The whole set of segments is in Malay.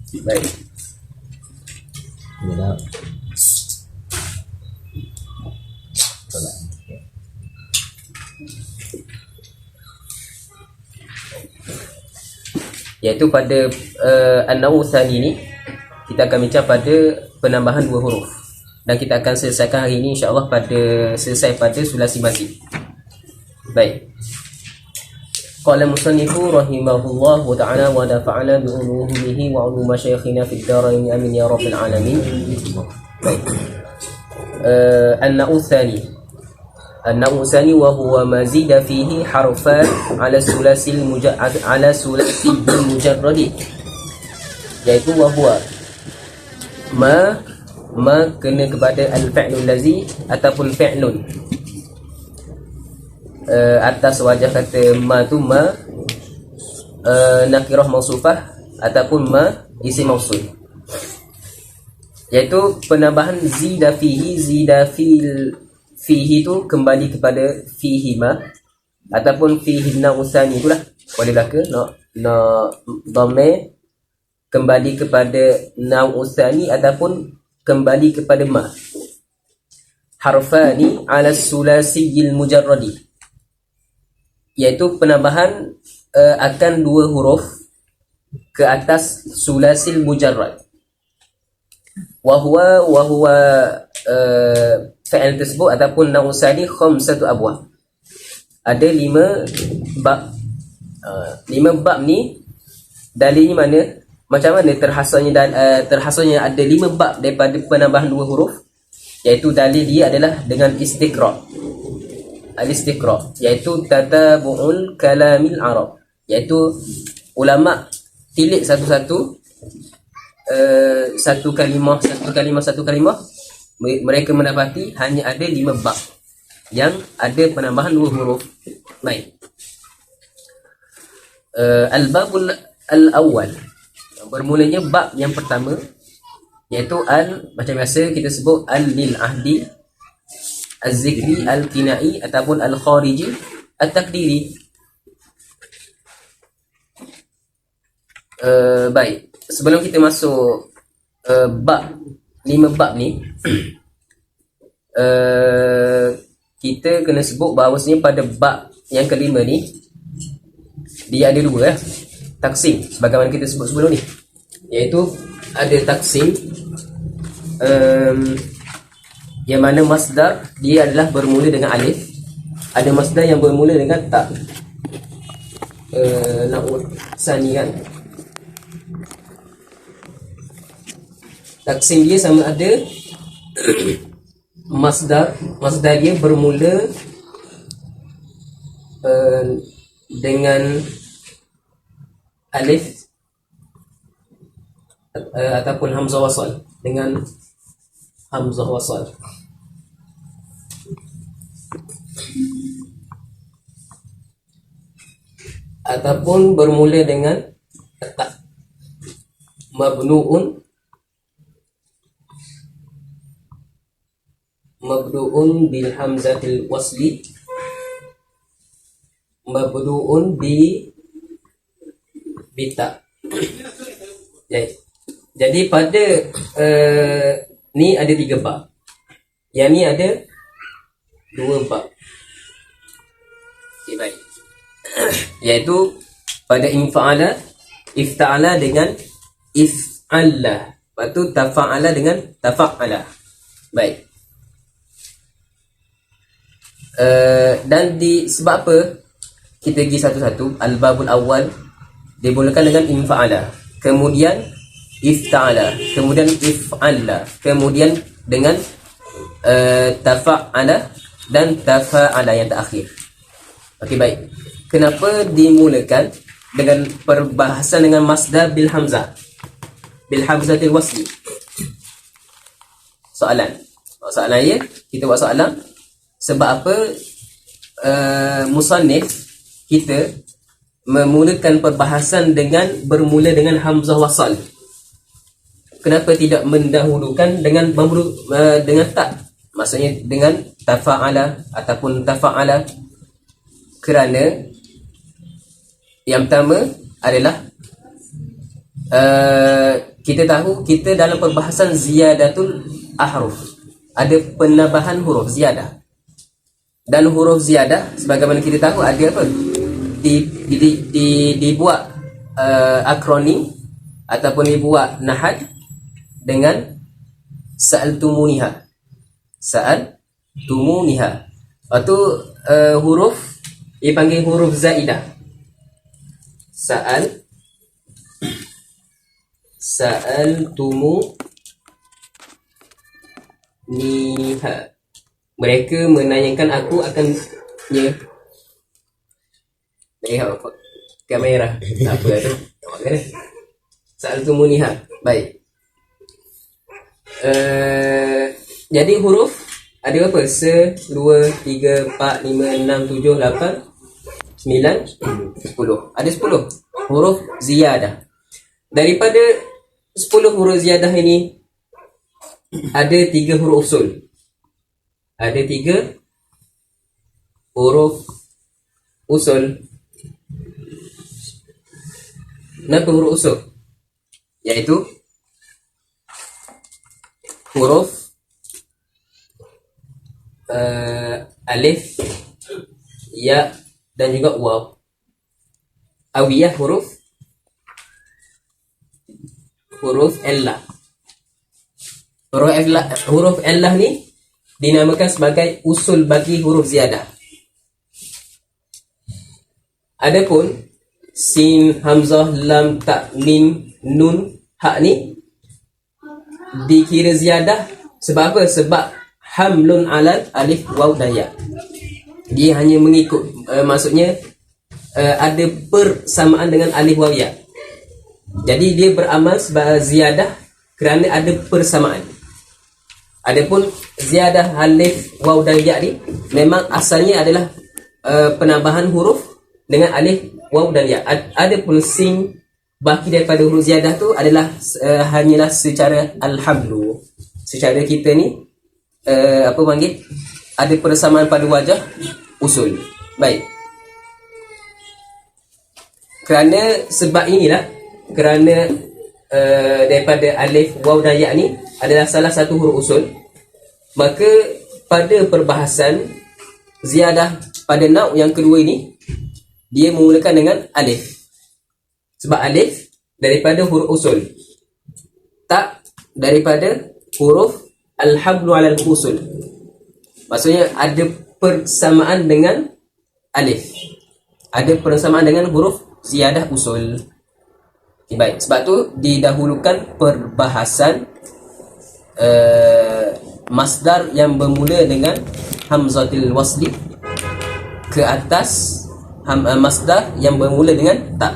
Baik. Inilah Iaitu pada an-nawu tsani ni kita akan bincang pada penambahan dua huruf. Dan kita akan selesaikan hari ini insya-Allah selesai pada sulasi mazid. Baik. Qala musannifu rahimahullah wa ta'ala wa nafa'ana bi ulumihi wa ulum masyayikhina fid darain amin ya rabbil alamin. Baik. An-nawu tsani. An-nawu tsani wa huwa mazida fihi harfan ala sulasil mujarradi. Iaitu wa huwa ma kena kepada al-fi'lul lazi ataupun fi'lun atas wajah kata ma tu ma nakirah mausufah ataupun ma isim mausul, iaitu penambahan zida fihi tu kembali kepada fihi ma ataupun fihi nausani itulah boleh belaka nak dhamir kembali kepada nausani ataupun kembali kepada ma. Harfani ala sulasiyil mujarradi, iaitu penambahan akan dua huruf ke atas sulasil mujarrad. Wa huwa fa'il tersebut ataupun nausani khamsatu abwab. Ada 5 bab. 5 bab ni dalilnya mana? Macam mana terhasilnya ada 5 bab daripada penambahan dua huruf, iaitu dalil dia adalah dengan istiqra'. Al-istiqra', iaitu tatabu'ul kalamil arab, iaitu ulama tilik satu-satu satu kalimah mereka mendapati hanya ada 5 bab yang ada penambahan dua huruf. Baik. Al-babul al-awwal, bermulanya bab yang pertama, iaitu macam biasa kita sebut lil ahdi, az-zikri, al-kinai ataupun al-khariji, at-takdiri. Baik, sebelum kita masuk bab 5 bab ni kita kena sebut bahawasanya pada bab yang kelima ni dia ada 2 taksim, sebagaimana kita sebut sebelum ni, iaitu ada taksim yang mana masdar dia adalah bermula dengan alif, ada masdar yang bermula dengan ta. Nahu tsani kan, taksim dia sama ada masdar dia bermula dengan alif ataupun hamzah wasal, dengan hamzah wasal. Ataupun bermula dengan ta. Mabnu'un bil hamzatil wasli, mabdu'un bita. Jadi pada ni ada 3 bab, yang ni ada 2 bab. Okay, baik. Iaitu pada ifta'ala dengan if'alla, lepas tu tafa'ala dengan tafa'ala. Baik. Dan sebab apa kita pergi satu-satu? Al-babul awal dimulakan dengan infa'ala, kemudian ifta'ala, kemudian if'alla, kemudian dengan tafa'ala dan tafa'ala yang terakhir. Okey, baik. Kenapa dimulakan dengan perbahasan dengan masdar bil hamzatil wasli? Soalan ya, kita buat soalan. Sebab apa musannif kita memulakan perbahasan bermula dengan hamzah wasal? Kenapa tidak mendahulukan dengan tak? Maksudnya dengan tafa'ala ataupun tafa'ala. Kerana yang pertama adalah kita tahu kita dalam perbahasan ziyadatul ahruf, ada penambahan huruf ziyadah. Dan huruf ziyadah sebagaimana kita tahu ada apa? Dibuat akronim ataupun dibuat nahad dengan sa'altumuniha. Sa'altumuniha. Itu huruf dipanggil huruf zaidah. Sa'altumuniha. Mereka menanyakan aku akan lihat kamera. Apa tu? Sa'altumuniha. Baik. Jadi huruf ada berapa? 1, 2, 3, 4, 5, 6, 7, 8, 9, 10. Ada 10 huruf ziyadah. Daripada 10 huruf ziyadah ini ada 3 huruf usul. Ada 3 huruf usul. Kenapa huruf usul? Iaitu huruf alif, ya dan juga waw. Awiyah huruf ellah. Huruf ellah ni dinamakan sebagai usul bagi huruf ziyadah. Adapun sin, hamzah, lam, ta, mim, nun, ha ni dikira ziyadah sebab apa? Sebab hamlun alal alif, waw dan ya. Dia hanya mengikut maksudnya ada persamaan dengan alif, waw, ya. Jadi dia beramal sebagai ziyadah kerana ada persamaan. Adapun ziyadah alif, waw dan ya ni memang asalnya adalah penambahan huruf dengan alif, waw dan ya. Adapun sin baki daripada huruf ziyadah tu adalah hanyalah secara alhamdulillah. Secara kita ni apa panggil, ada persamaan pada wajah usul. Baik. Kerana sebab inilah, kerana daripada alif, waw dan ya ni adalah salah satu huruf usul, maka pada perbahasan ziyadah pada nauk yang kedua ini dia memulakan dengan alif. Sebab alif daripada huruf usul, tak daripada huruf alhamlu alal usul. Maksudnya ada persamaan dengan alif, ada persamaan dengan huruf ziyadah usul. Okay, baik. Sebab tu didahulukan perbahasan masdar yang bermula dengan hamzatul wasli ke atas masdar yang bermula dengan tak.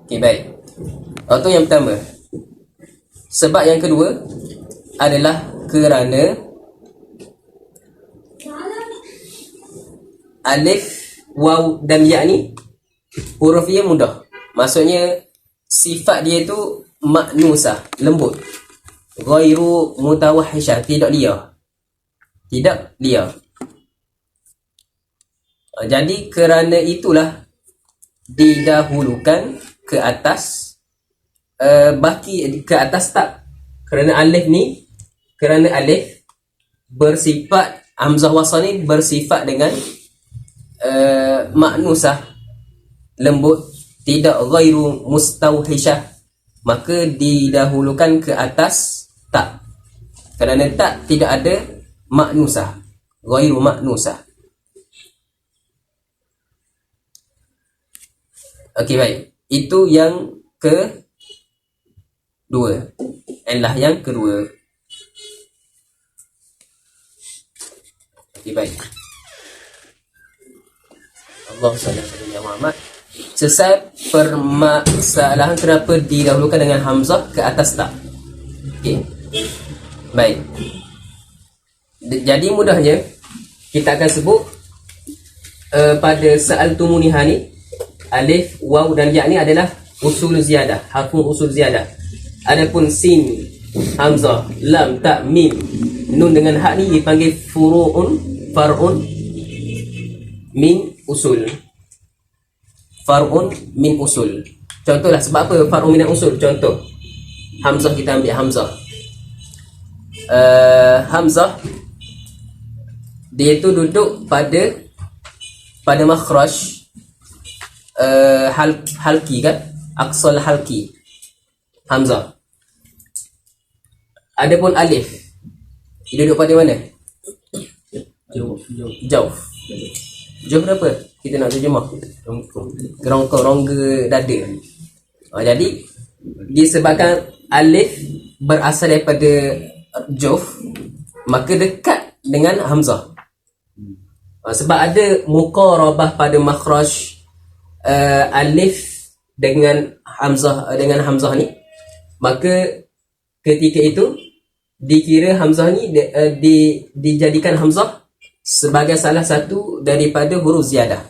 Okay, baik. Itu yang pertama. Sebab yang kedua adalah kerana alif, waw dan ya ni huruf dia mudah. Maksudnya sifat dia tu maknusah, lembut. Ghairu mutawahhisha, tidak liar. Tidak liar. Jadi kerana itulah didahulukan ke atas baki ke atas tak. Kerana alif bersifat hamzah wasal ni bersifat dengan maknusah, lembut, tidak ghairu mustawhishah, maka didahulukan ke atas tak. Kerana tak tidak ada maknusah, ghairu maknusah. Okey, baik. Itu yang kedua. Elah yang kedua. Okey, baik. Allah SWT Muhammad. Selesai permasalahan kenapa didahulukan dengan hamzah ke atas tak. Okey. Baik. Jadi mudahnya kita akan sebut pada sa'altumuniha ni, alif, waw dan ya ni adalah usul ziyadah, harfun usul ziyadah. Adapun sin, hamzah, lam, ta, mim, nun dengan hak ni dipanggil far'un min usul. Far'un min usul. Contohlah, sebab apa far'u minal usul? Contoh Hamzah, kita ambil Hamzah. Hamzah dia itu duduk pada makhraj halki kan, aqsal halki Hamzah. Adapun alif dia duduk pada mana? Jauh. Jauh berapa? Kita nak terjemah kerongkong, rongga dada. Jadi disebabkan alif berasal daripada jauh, maka dekat dengan Hamzah. Sebab ada muqarabah pada makhraj alif dengan Hamzah ni, maka ketika itu dikira Hamzah ni dijadikan Hamzah sebagai salah satu daripada huruf ziyadah.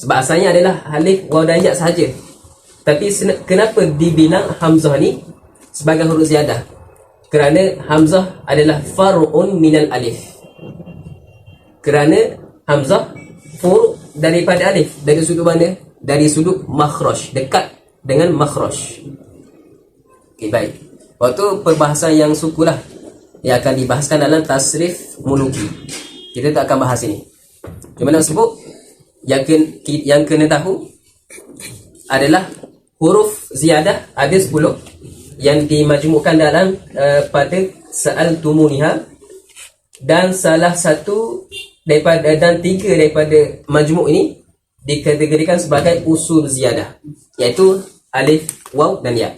Sebab asalnya adalah alif, waw dan ya sahaja. Tapi kenapa dibilang Hamzah ni sebagai huruf ziyadah? Kerana Hamzah adalah far'un minal alif. Kerana Hamzah fur' daripada alif. Dari sudut mana? Dari sudut makhraj, dekat dengan makhraj. Okay, baik. Waktu perbahasan yang sukulah yang akan dibahaskan dalam tasrif muluki. Kita tak akan bahas ini. Cuma nak sebut yang kena tahu adalah huruf ziyadah ada 10 yang dimajmukkan dalam pada sa'altumuniha, dan salah satu daripada dan 3 daripada majmuk ini dikategorikan sebagai usul ziyadah, iaitu alif, waw dan ya.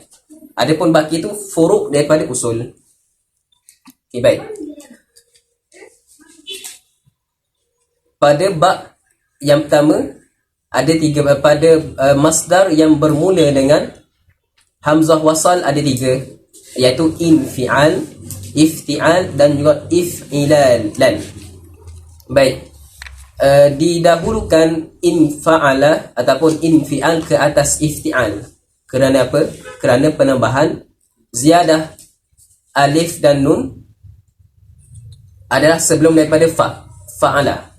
Adapun baki itu furuk daripada usul. Okay, baik. Pada bab yang pertama ada 3 pada masdar yang bermula dengan hamzah wasal ada 3, iaitu infial, iftial dan juga if'ilalan. Baik. Didahulukan infa'ala ataupun infial ke atas iftial. Kerana apa? Kerana penambahan ziyadah alif dan nun adalah sebelum daripada fa'ala.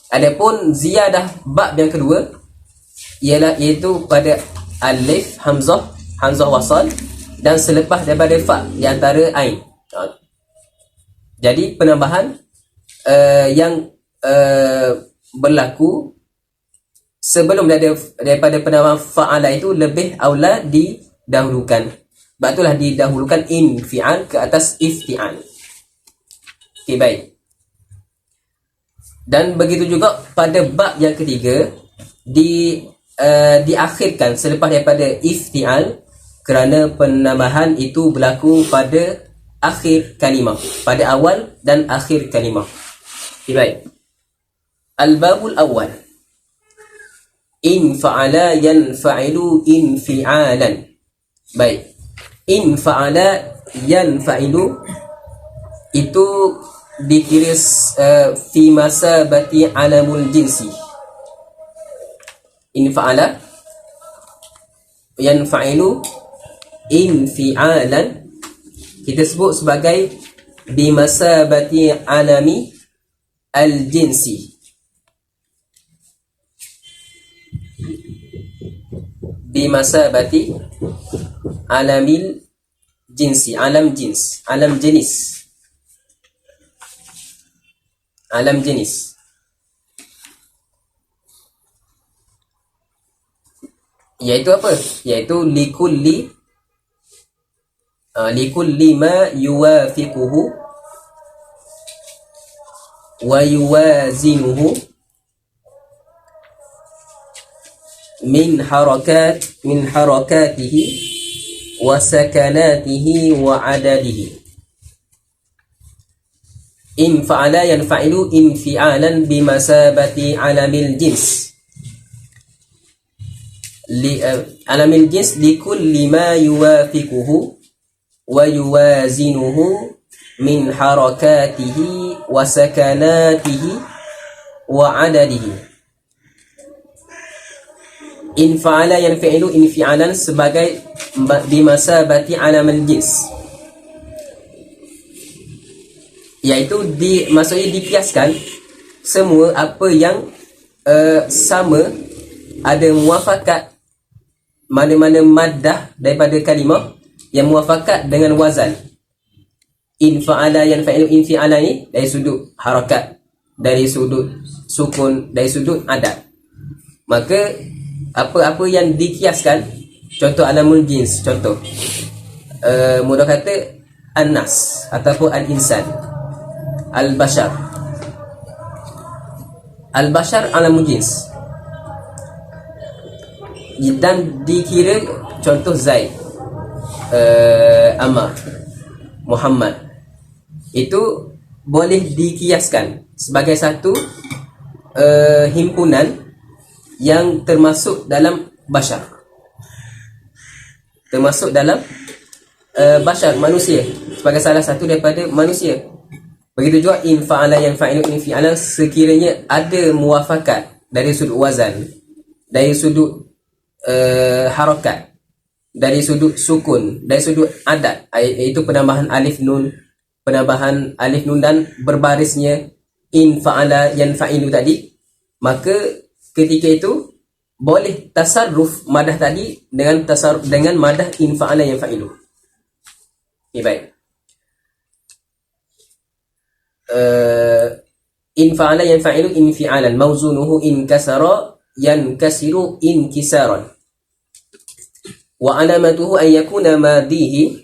Adapun ziyadah bab yang kedua iaitu pada alif, hamzah wasal dan selepas daripada fa di antara ain. Jadi penambahan yang berlaku sebelum daripada penambahan fa'ala itu lebih aula didahulukan. Sebab itulah didahulukan infial ke atas iftial. Okay, baik. Dan begitu juga pada bab yang ketiga diakhirkan selepas daripada iftial kerana penambahan itu berlaku pada akhir kalimah, pada awal dan akhir kalimah. Okay, baik. Al-babul awal. In fa'ala yanfa'ilu infi'alan. Baik. In fa'ala yanfa'ilu itu dikira fi masabati alamul jinsi. In fa'ala yanfa'ilu infi'alan kita sebut sebagai bimasabati alami al-jinsi. Bimasabati alamil jinsi, alam jins, alam jenis, alam jenis. Iaitu apa? Iaitu likulli ma yuwafiquhu wa yuwazinuhu min harakatihi wa sakanatihi wa adadihi. In fa'ala yanfa'ilu infi'alan bimasabati alamil jins. Alamil jins likulli ma yuwafiquhu wa yuwazinuhu min harakatihi wa sakanatihi wa adadihi. In fa'ala yanfa'ilu infi'alan sebagai bimasabati alamil jins, iaitu maksudnya dikiaskan semua apa yang sama, ada muafakat mana-mana maddah daripada kalimah yang muafakat dengan wazan. Infa'ala yanfa'ilu, infi'ala ni dari sudut harakat, dari sudut sukun, dari sudut adat. Maka apa-apa yang dikiaskan, contoh alamul jins, contoh mudah kata an-nas ataupun al-insan, al-bashar. Al-bashar alamul jins, dan dikira contoh Zaid, Ammar, Muhammad, itu boleh dikiaskan sebagai satu himpunan yang termasuk dalam bashar, termasuk dalam bashar, manusia, sebagai salah satu daripada manusia. Begitu juga infa'ala yanfa'ilu, infi'ala sekiranya ada muafakat dari sudut wazan, dari sudut harakat, dari sudut sukun, dari sudut adat, iaitu penambahan alif nun dan berbarisnya infa'ala yanfa'ilu tadi, maka ketika itu boleh tasarruf madah tadi dengan madah infa'ala yanfa'ilu. Okay, baik. Infa'ala yanfa'ilu infi'alan mawzunuhu inkasara yankasiru inkisaran wa alamatuhu an yakuna madihi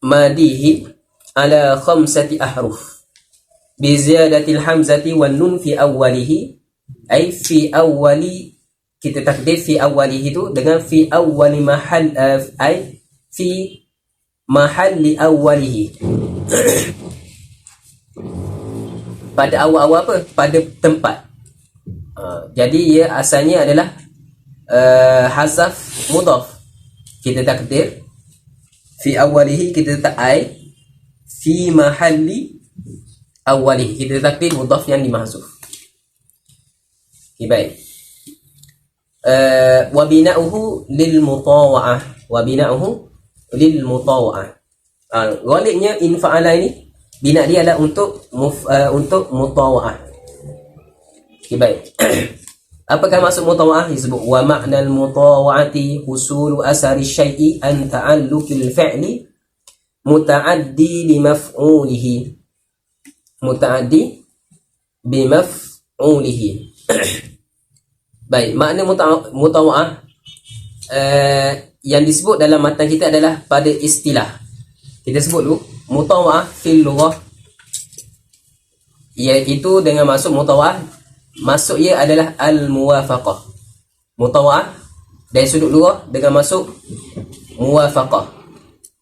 madihi ala khamsati ahruf bi ziyadatil hamzati wan nun fi awwalihi, ay fi awwali, kita takdir fi awwalihi itu dengan fi awwali mahal, ay fi mahalli awwalihi, pada awal-awal apa? Pada tempat. Jadi ia asalnya adalah hazaf mudhaf, kita takdir fi awwalihi, kita letak ai, fi mahalli awwalihi, kita takdir mudhaf yang dimahzuf. Okay, baik. Wa bina'uhu lil mutawa'ah, ghaliknya infa'ala ini bina dia adalah untuk mutawa'ah. Okay, baik. Apakah maksud mutawa'ah? Disebut wa ma'nal mutawa'ati husulu asari syai'i an ta'allukil fi'li muta'addi bimaf'ulihi. Baik, makna mutawa'ah yang disebut dalam matan kita adalah pada istilah. Kita sebut dulu mutawa'ah fil lughah, iaitu dengan maksud mutawa'ah, maksud ia adalah al-muwafaqah. Mutawa'ah dari sudut lughah dengan maksud muwafaqah.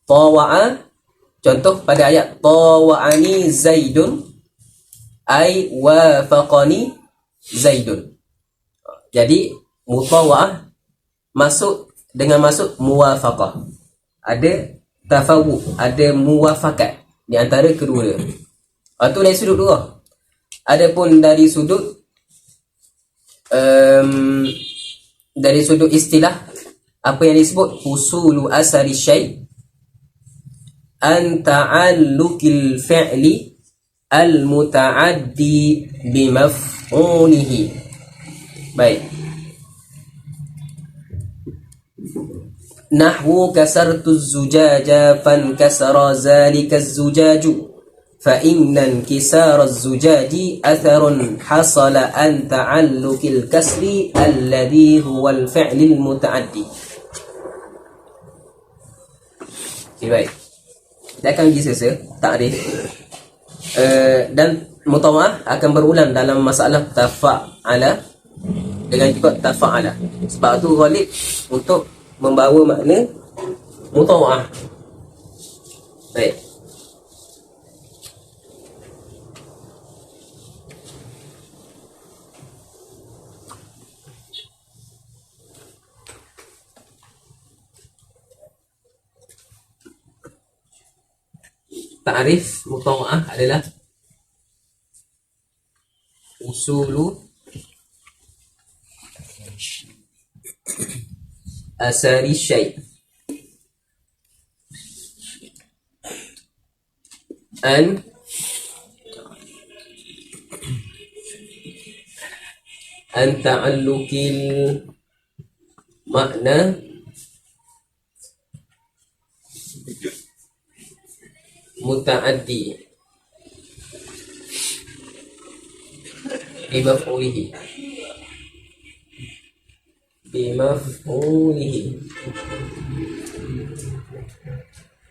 Tawa'a, contoh pada ayat tawa'ani zaidun, ay wafaqani zaidun. Jadi mutawa'ah masuk dengan maksud muwafaqah, ada tafawuq, ada muwafakat di antara kedua. Itu dari sudut lughah. Adapun dari sudut istilah, apa yang disebut husulu asari syai' an ta'allukil fi'li al-muta'addi bimaf'ulihi. Baik. Nahwu kasartu zujaja fankasara zalika zujaju fa inna inkisara zujaji atharun hasala an ta'allukil kasri alladhi huwa al-fi'lil muta'addi. Okay, baik. Kita akan uji sesa ta'rif, dan mutawa'ah akan berulang dalam masalah tafa'ala dengan juga tafa'ala. Sebab tu ghalib untuk membawa makna mutawa'ah. Baik. Ta'rif mutawa'ah adalah usulu asari syai' an ta'allukil makna muta'addi bimaf'ulihi.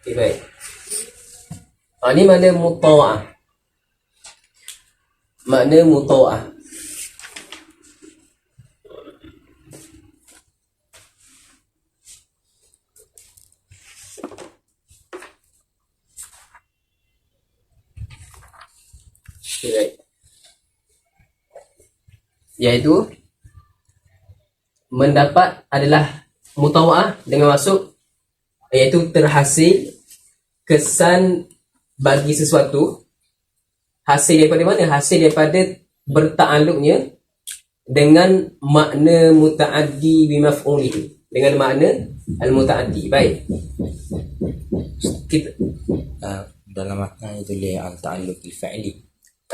Okay, baik. Ini makna mutawa'ah. Makna mutawa'ah. Okay, baik. Iaitu mendapat adalah mutawa'ah dengan maksud iaitu terhasil kesan bagi sesuatu. Hasil daripada mana? Hasil daripada berta'alluqnya dengan makna muta'addi bimaf'ulihi, dengan makna al-muta'addi. Baik. Kita dalam makna itu dia al-ta'alluqi fa'ili.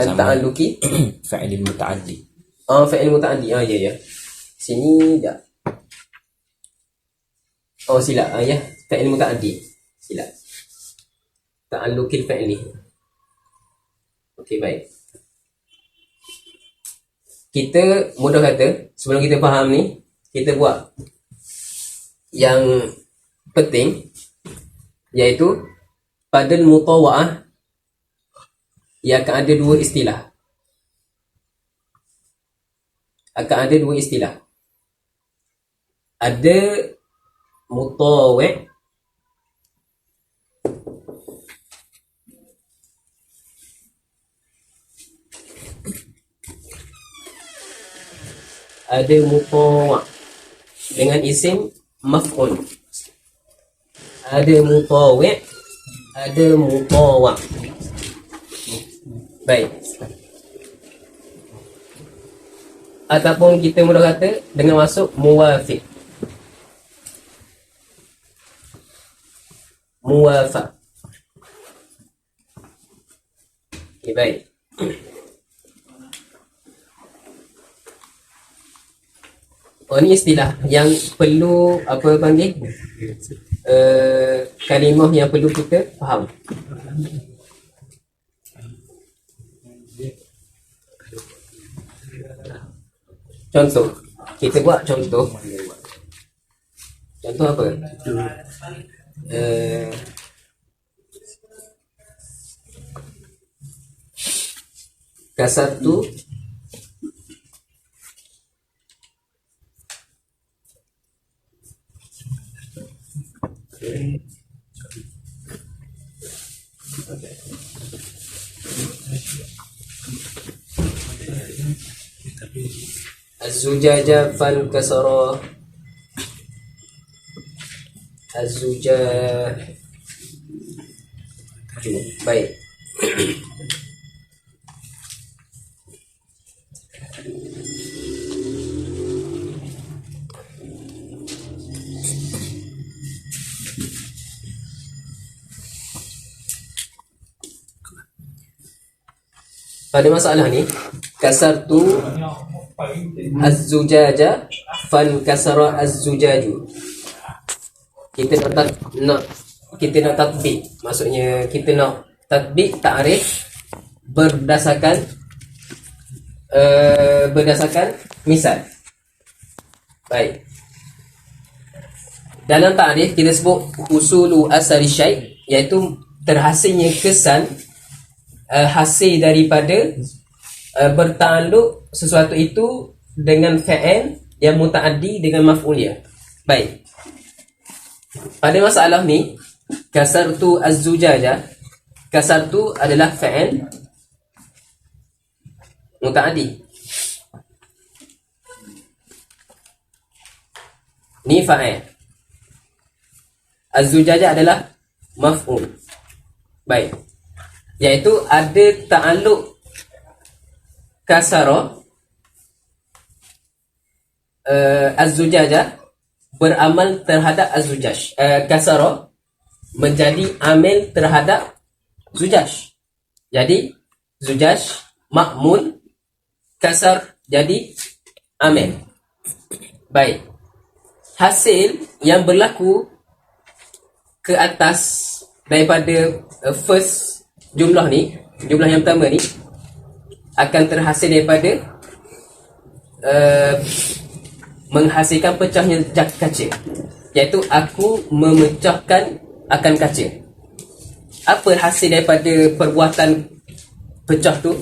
Al-ta'alluqi fa'ili muta'addi. Fa'il muta'addi. Ya ya. Sini tak. Silap. Ya, fa'il muta'addi. Silap. Ta'alluqil fa'ili. Okey, baik. Kita mudah kata, sebelum kita faham ni, kita buat yang penting, iaitu pada mutawa'ah ia akan ada dua istilah. Ada mutawi' ada mutawa' dengan isim maf'ul. Ada mutawi', ada mutawa'. Baik. Ataupun kita mudah kata dengan masuk muwafiq. Muwafaq. Okay, baik. Ini istilah yang perlu apa panggil? Kalimah yang perlu kita faham. Contoh, kita buat contoh. Contoh apa? Kasartu Az-zujaja fan kasara Az-zujaj. Baik. Pada masalah ni, kasartu az-zujaja fan kasara az-zujaju. Kita nak tatbik, maksudnya kita nak tatbik ta'rif berdasarkan misal. Baik. Dalam ta'rif kita sebut husulu asari syai', iaitu terhasilnya kesan hasil daripada bertakluk sesuatu itu dengan fa'il yang muta'addi dengan maf'uliyah. Baik. Pada masalah ni, kasartu az-zujaja, kasartu adalah fa'il muta'addi. Ni fa'il. Az-zujaja adalah maf'ul. Baik. Iaitu ada ta'alluq kasara az-zujaja beramal terhadap az-zujaj. Kasara menjadi amil terhadap zujaj. Jadi zujaj, ma'mun, kasar jadi amin. Baik. Hasil yang berlaku ke atas daripada first jumlah ni, jumlah yang pertama ni akan terhasil daripada menghasilkan pecahnya kaca, iaitu aku memecahkan akan kaca. Apa hasil daripada perbuatan pecah tu?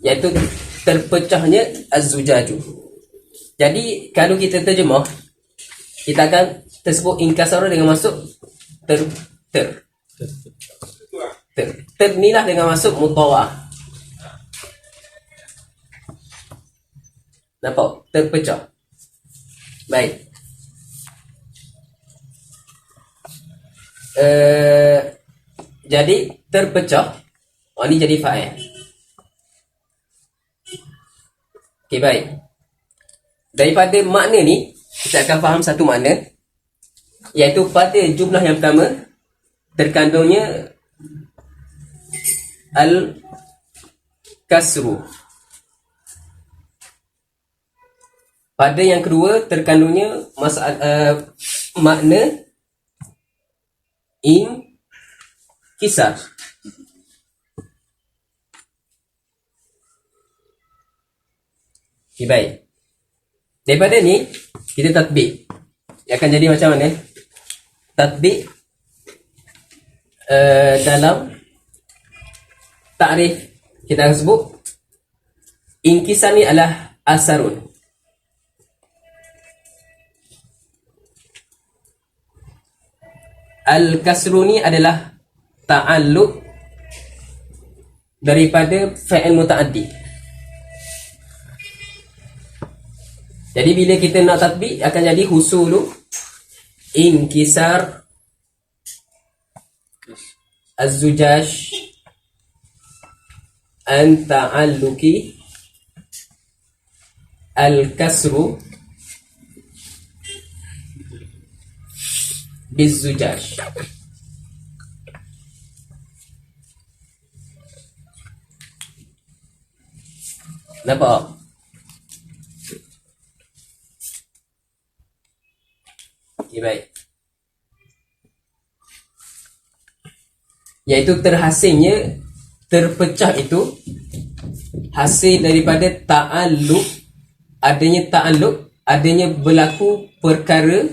Iaitu terpecahnya az-zujaju. Jadi kalau kita terjemah, kita akan tersebut inkasara dengan masuk ter inilah dengan masuk mutawa'ah. Nampak? Terpecah. Baik. Jadi terpecah. Oh, ni jadi fa'il. Okey, baik. Daripada makna ni, kita akan faham satu makna, iaitu pada jumlah yang pertama terkandungnya al-kasru. Pada yang kedua terkandungnya makna inkisar. Okay, baik. Daripada ni kita tatbik. Dia akan jadi macam mana? Tatbik dalam takrif kita akan sebut inkisar ni adalah asarun. Al-kasru ni adalah ta'alluq daripada fa'il muta'addi. Jadi bila kita nak tatbik akan jadi husulu inkisar az-zujaj an ta'alluqi al-kasru biz-zujaj. Nampak? Okay, baik. Iaitu terhasilnya terpecah itu hasil daripada ta'alluq, adanya berlaku perkara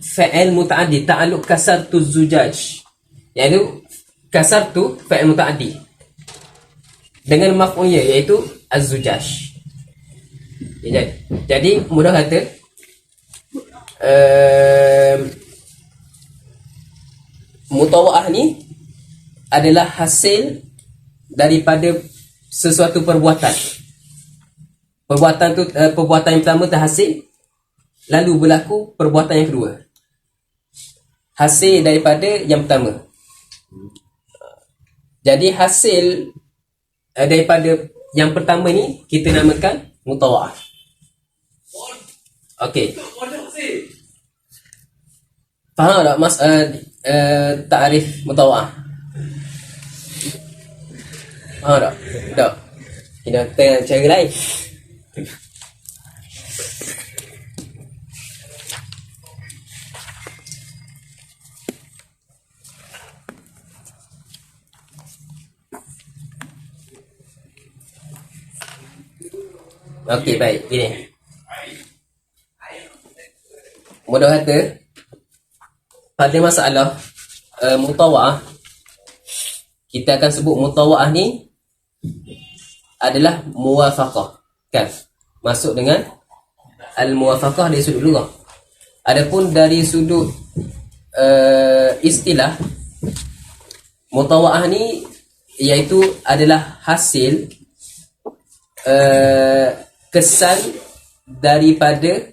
fa'il muta'addi, ta'alluq kasar tu zujaj, iaitu kasar tu fa'il muta'addi dengan maf'ulnya iaitu az-zujaj. Jadi mudah kata mutawa'ah ni adalah hasil daripada sesuatu perbuatan. Perbuatan tu perbuatan yang pertama terhasil, lalu berlaku perbuatan yang kedua. Hasil daripada yang pertama. Jadi hasil daripada yang pertama ni kita namakan mutawa'ah. Okey. Faham tak mas ta'rif mutawa'ah? Faham tak? Tak. Kita tengok cara lain. Okey, baik. Gini. Mudah kata, pada masalah mutawa'ah, kita akan sebut mutawa'ah ni adalah muwafaqah. Kan? Masuk dengan al-muwafaqah dari sudut lughah. Adapun dari sudut istilah, mutawa'ah ni iaitu adalah hasil kesan daripada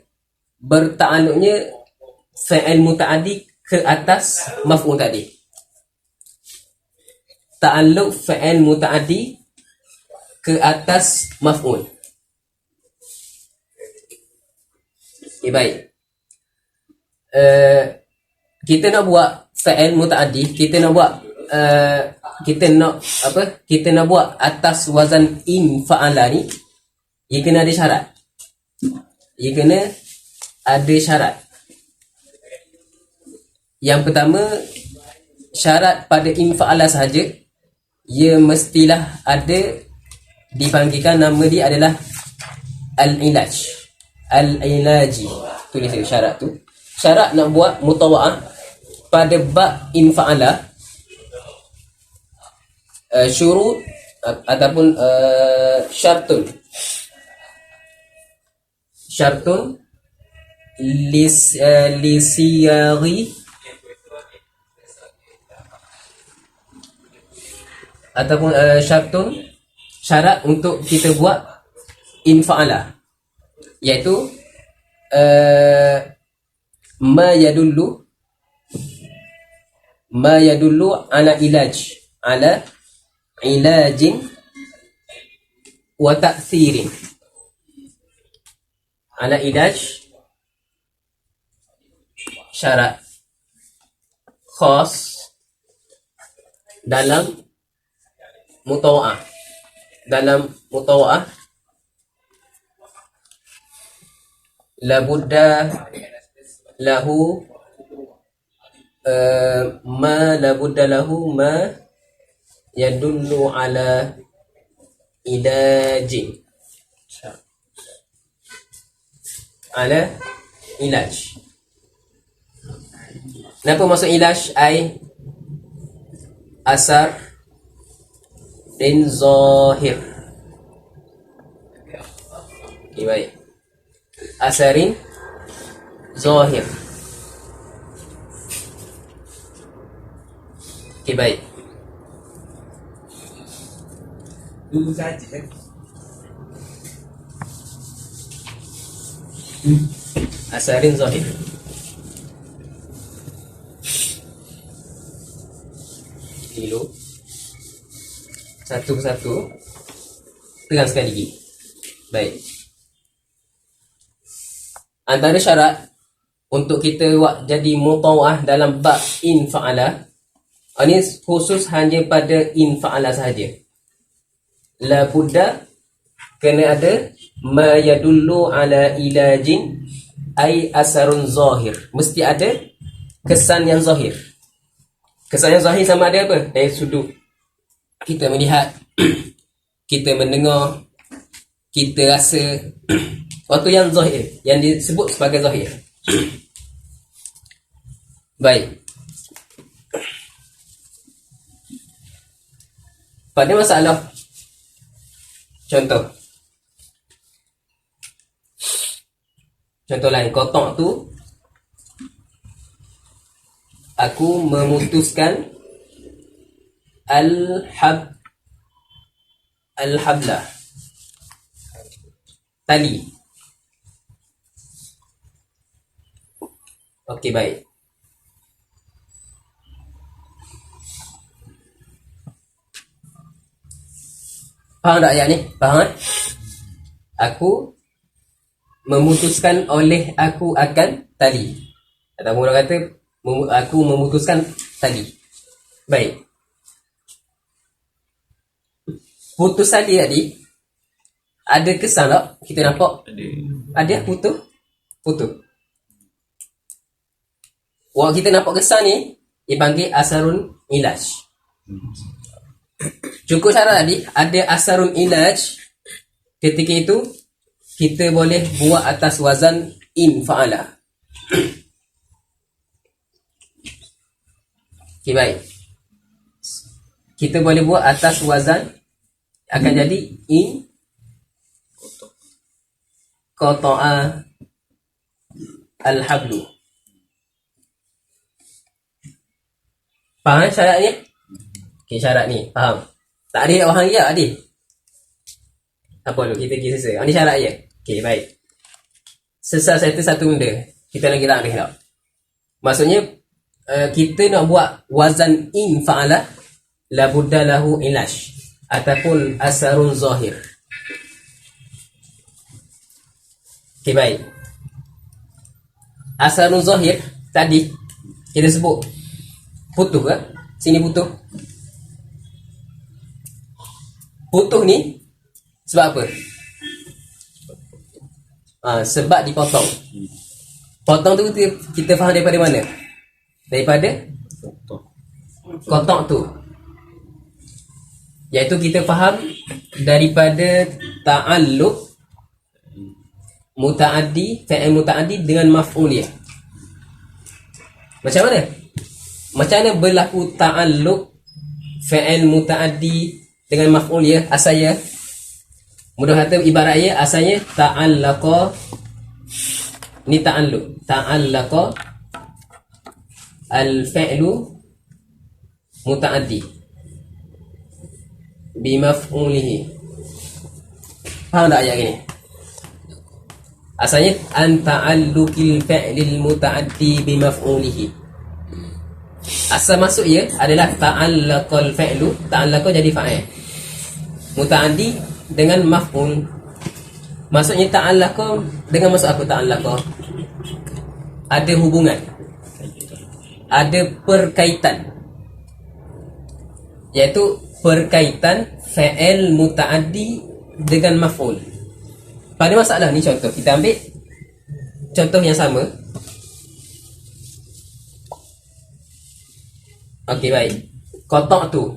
berta'alluqnya fa'il muta'addi ke atas maf'ul tadi. Ta'alluq fa'il muta'addi ke atas maf'ul. Okay, baik. Kita nak buat fa'il muta'addi, kita nak buat kita nak apa? Kita nak buat atas wazan in fa'ala ni, ia kena ada syarat. Ia kena ada syarat. Yang pertama, syarat pada in fa'ala sahaja, ia mestilah ada dipanggilkan nama dia adalah al-ilaj. Al-ilaji. Tulis syarat tu. Syarat nak buat mutawa'ah pada bab in fa'ala, syurut ataupun syartun lisiyari ataupun syarat untuk kita buat in fa'ala, iaitu ma yadullu ala ilajin wa ta'thirin, ala ilaj, syarat khas dalam mutawa'ah. Labudda lahu ma yadullu ala ilajin, ala ilaj. Kenapa masuk ilaj? Ai asar dan zahir. Okay, baik. Asarin zahir. Okay, baik. Dulu saja. Asarin zahir. Dulu satu persatu, tegang sekali lagi. Baik. Antara syarat untuk kita buat jadi mutawa'ah dalam bab in fa'ala, ini khusus hanya pada in fa'ala sahaja. La budda, kena ada ma yadullu ala ilajin ay asarun zahir. Mesti ada kesan yang zahir. Kesan yang zahir sama ada apa? Dari sudut kita melihat, kita mendengar, kita rasa. Waktu yang zahir, yang disebut sebagai zahir. Baik. Pada masalah, contoh lain, kotak tu aku memutuskan al-hablah, tali. Okey, baik. Faham tak ayat ni? Faham? Aku memutuskan oleh aku akan tali. Atau orang kata aku memutuskan tali. Baik. Putus tali tadi, ada kesan tak? Kita nampak ada putus. Waktu kita nampak kesan ni, dipanggil asarun ilaj. Cukup syarat tadi, ada asarun ilaj. Ketika itu, kita boleh buat atas wazan in fa'ala. Okay, baik. Kita boleh buat atas wazan, akan jadi in qata'a al-hablu. Faham syarat ni? Okay, syarat ni, faham? Tak ada orang ya, adik? Apa dulu, kita pergi selesai. Ini syarat je. Okay, baik. Selesai satu benda, kita nak kira ni tak? Maksudnya, kita nak buat wazan in fa'ala, la budda lahu ilash, ataupun asarun zahir. Okay, baik. Asarun zahir, tadi, kita sebut putus ke? Sini putus. putus ni sebab apa? Sebab dipotong. Potong tu kita faham daripada mana? Daripada kotak tu. Iaitu kita faham daripada ta'alluq muta'addi, fa'il muta'addi dengan maf'uliyah. Macam mana? Macam mana berlaku ta'alluq fa'il muta'addi dengan maf'uliyah? Asalnya, mudah kata ibaratnya asalnya ta'allaqa, ni ta'alluq, ta'allaqa al-fi'lu muta'addi bimaf'ulihi. Faham tak ayat ni? Asalnya an ta'alluqil fi'lil muta'addi bimaf'ulihi. Asal masuknya adalah ta'allaqal fi'lu, ta'allaqa jadi fa'il, muta'addi dengan maf'ul. Maksudnya ta'allaqa dengan maksud apa ta'allaqa? Ada hubungan, ada perkaitan, iaitu perkaitan fa'il muta'addi dengan maf'ul. Pada masalah ni contoh, kita ambil contoh yang sama. Okey, baik. Kotak tu,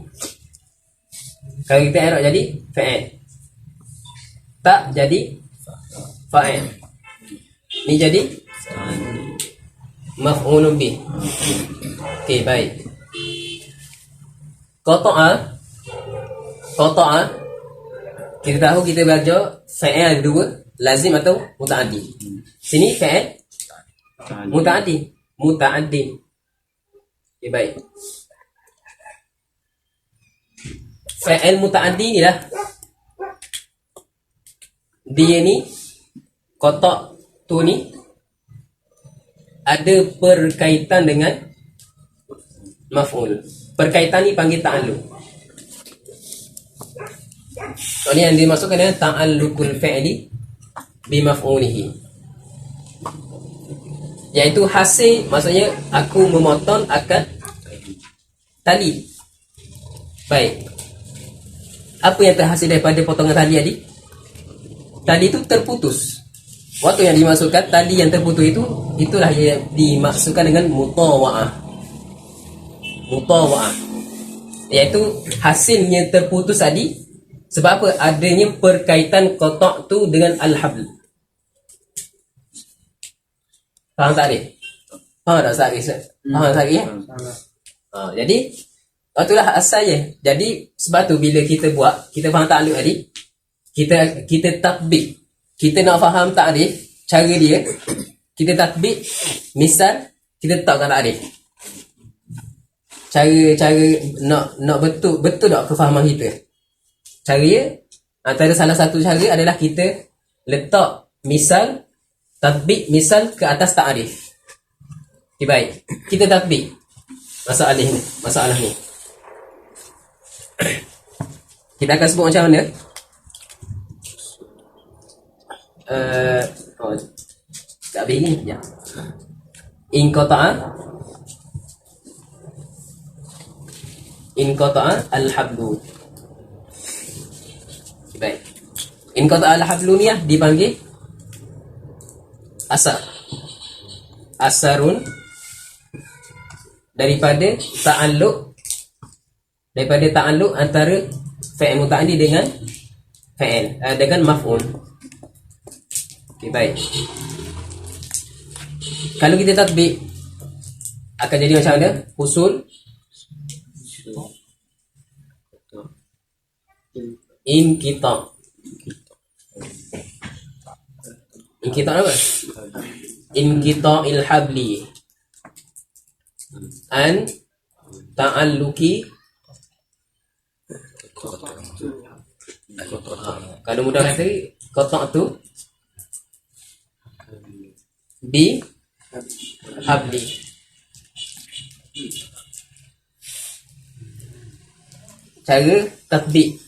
kalau kita i'rab jadi fa'il, tak jadi fa'il, ni jadi maf'ulun bih. Okey, baik. Qata'a, kita tahu kita belajar fa'il ada dua, lazim atau muta'addi. Sini fa'il muta'addi. Okey, baik. Fa'il muta'addi ni lah, dia ni kotak tu ni ada perkaitan dengan maf'ul. Perkaitan ni panggil ta'alluq. So ni yang dimasukkan dengan ta'alluqul fi'li bimaf'ulihi, iaitu hasil, maksudnya aku memotong akad tali. Baik. Apa yang terhasil daripada potongan tali tadi? Tali itu terputus. Waktu yang dimasukkan tali yang terputus itu, itulah yang dimaksudkan dengan mutawa'ah. Mutawa'ah, iaitu hasilnya terputus tadi. Sebab apa? Adanya perkaitan kotak tu dengan al-habl. Faham tak ni? Faham tak Ustaz? Faham tak ni? Jadi itulah asalnya. Jadi sebab tu bila kita buat, kita faham ta'alluq tadi, kita tatbik. Kita nak faham ta'rif, cara dia, kita tatbik. Misal kita letakkan ta'rif. Cara nak betul tak kefahaman kita. Cara antara salah satu cara adalah kita letak misal, tatbik misal ke atas ta'rif. Okay, baik. Kita tatbik masalah ni. Kita akan sebut macam mana? Tak habis ni ya. Inqata'a al-hablu. Baik. Inqata'a al-hablu ni dipanggil asar. Asarun daripada ta'alluq antara fa'il muta'addi dengan fa'il dengan maf'ul. Okey, baik. Kalau kita tatbik akan jadi macam mana? Usul inqita'. Inqita' apa? Inqita'il habli an ta'alluqi. Kalau mudah kata kotak tu bi habli. Cara tatbik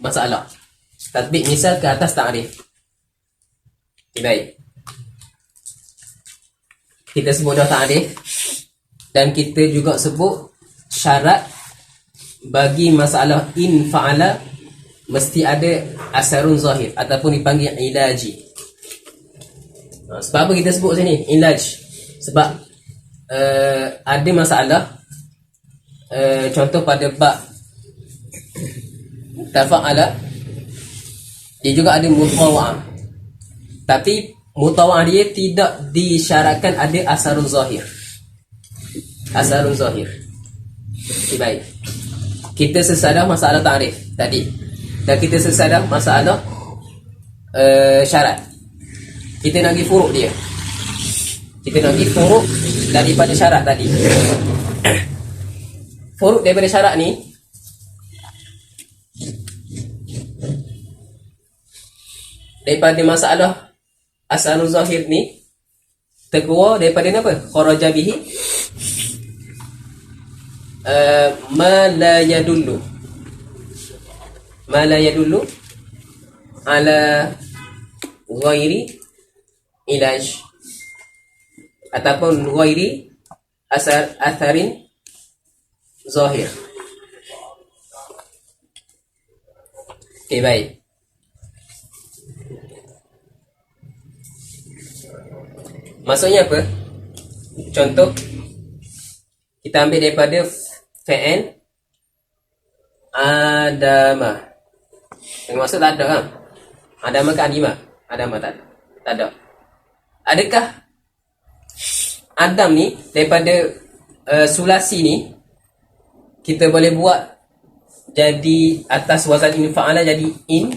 masalah. Tatbik misal ke atas ta'rif. Okay, baik. Kita sebut dah ta'rif dan kita juga sebut syarat bagi masalah in fa'ala mesti ada asarun zahir ataupun dipanggil ilaji. Sebab apa kita sebut sini ilaj? Sebab ada masalah, contoh pada bab tafa'ala, dia juga ada mutawa'ah, tapi mutawa'ah dia tidak disyaratkan ada asarun zahir. Asarun zahir. Okay, baik. Kita sesadah masalah ta'rif tadi, dan kita sesadah masalah syarat. Kita nak pergi furuk dia. Kita nak pergi furuk daripada syarat tadi. Furuk daripada syarat ni, daripada masalah asarun zahir ni, terkeluar daripada ni apa? Kharaja bihi ma la yadullu ala ghairi ilaj ataupun ghairi atharin zahir. Okay, baik. Maksudnya apa? Contoh, kita ambil daripada fi'il adama. Yang maksud tak ada kan? Adama ke adima? Adama tak ada. Adakah Adam ni daripada sulasi ni kita boleh buat jadi atas wazan in fa'ala jadi in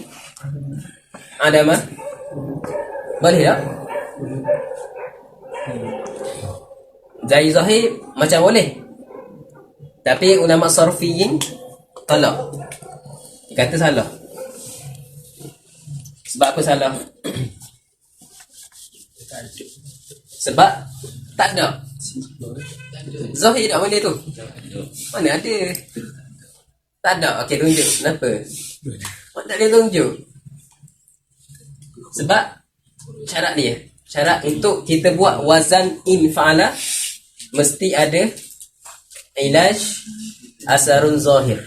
adama? Boleh tak? Zahir zahir macam boleh, tapi ulama sarfiyin tolak. Dia kata salah. Sebab apa salah? Sebab tak ada zahir tak boleh tu. Mana ada? Tak ada. Okey, tunjuk. Kenapa? Tak boleh tunjuk. Sebab syarat dia, syarat untuk kita buat wazan in fa'ala mesti ada ilaj asarun zahir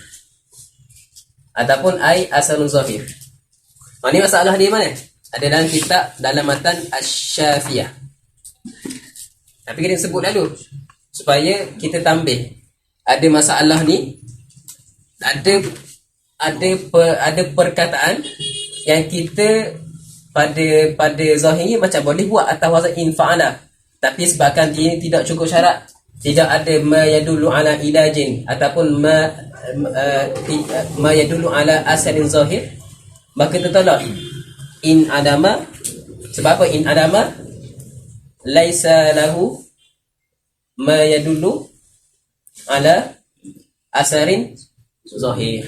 ataupun ai asarun zahir. Ini masalah dia mana? Ada dalam kitab, dalam matan Asy-Syafiyah. Tapi kita sebut dulu supaya kita tambah. Ada masalah ni, ada perkataan yang kita pada zahir macam boleh buat atas wazan in fa'ala, tapi sebabkan dia tidak cukup syarat, tidak ada ma yadullu ala ilajin ataupun ma yadullu ala asalin zahir, maka tertolak in adama. Sebab apa? In adama laisa lahu ma yadullu ala asarin zahir.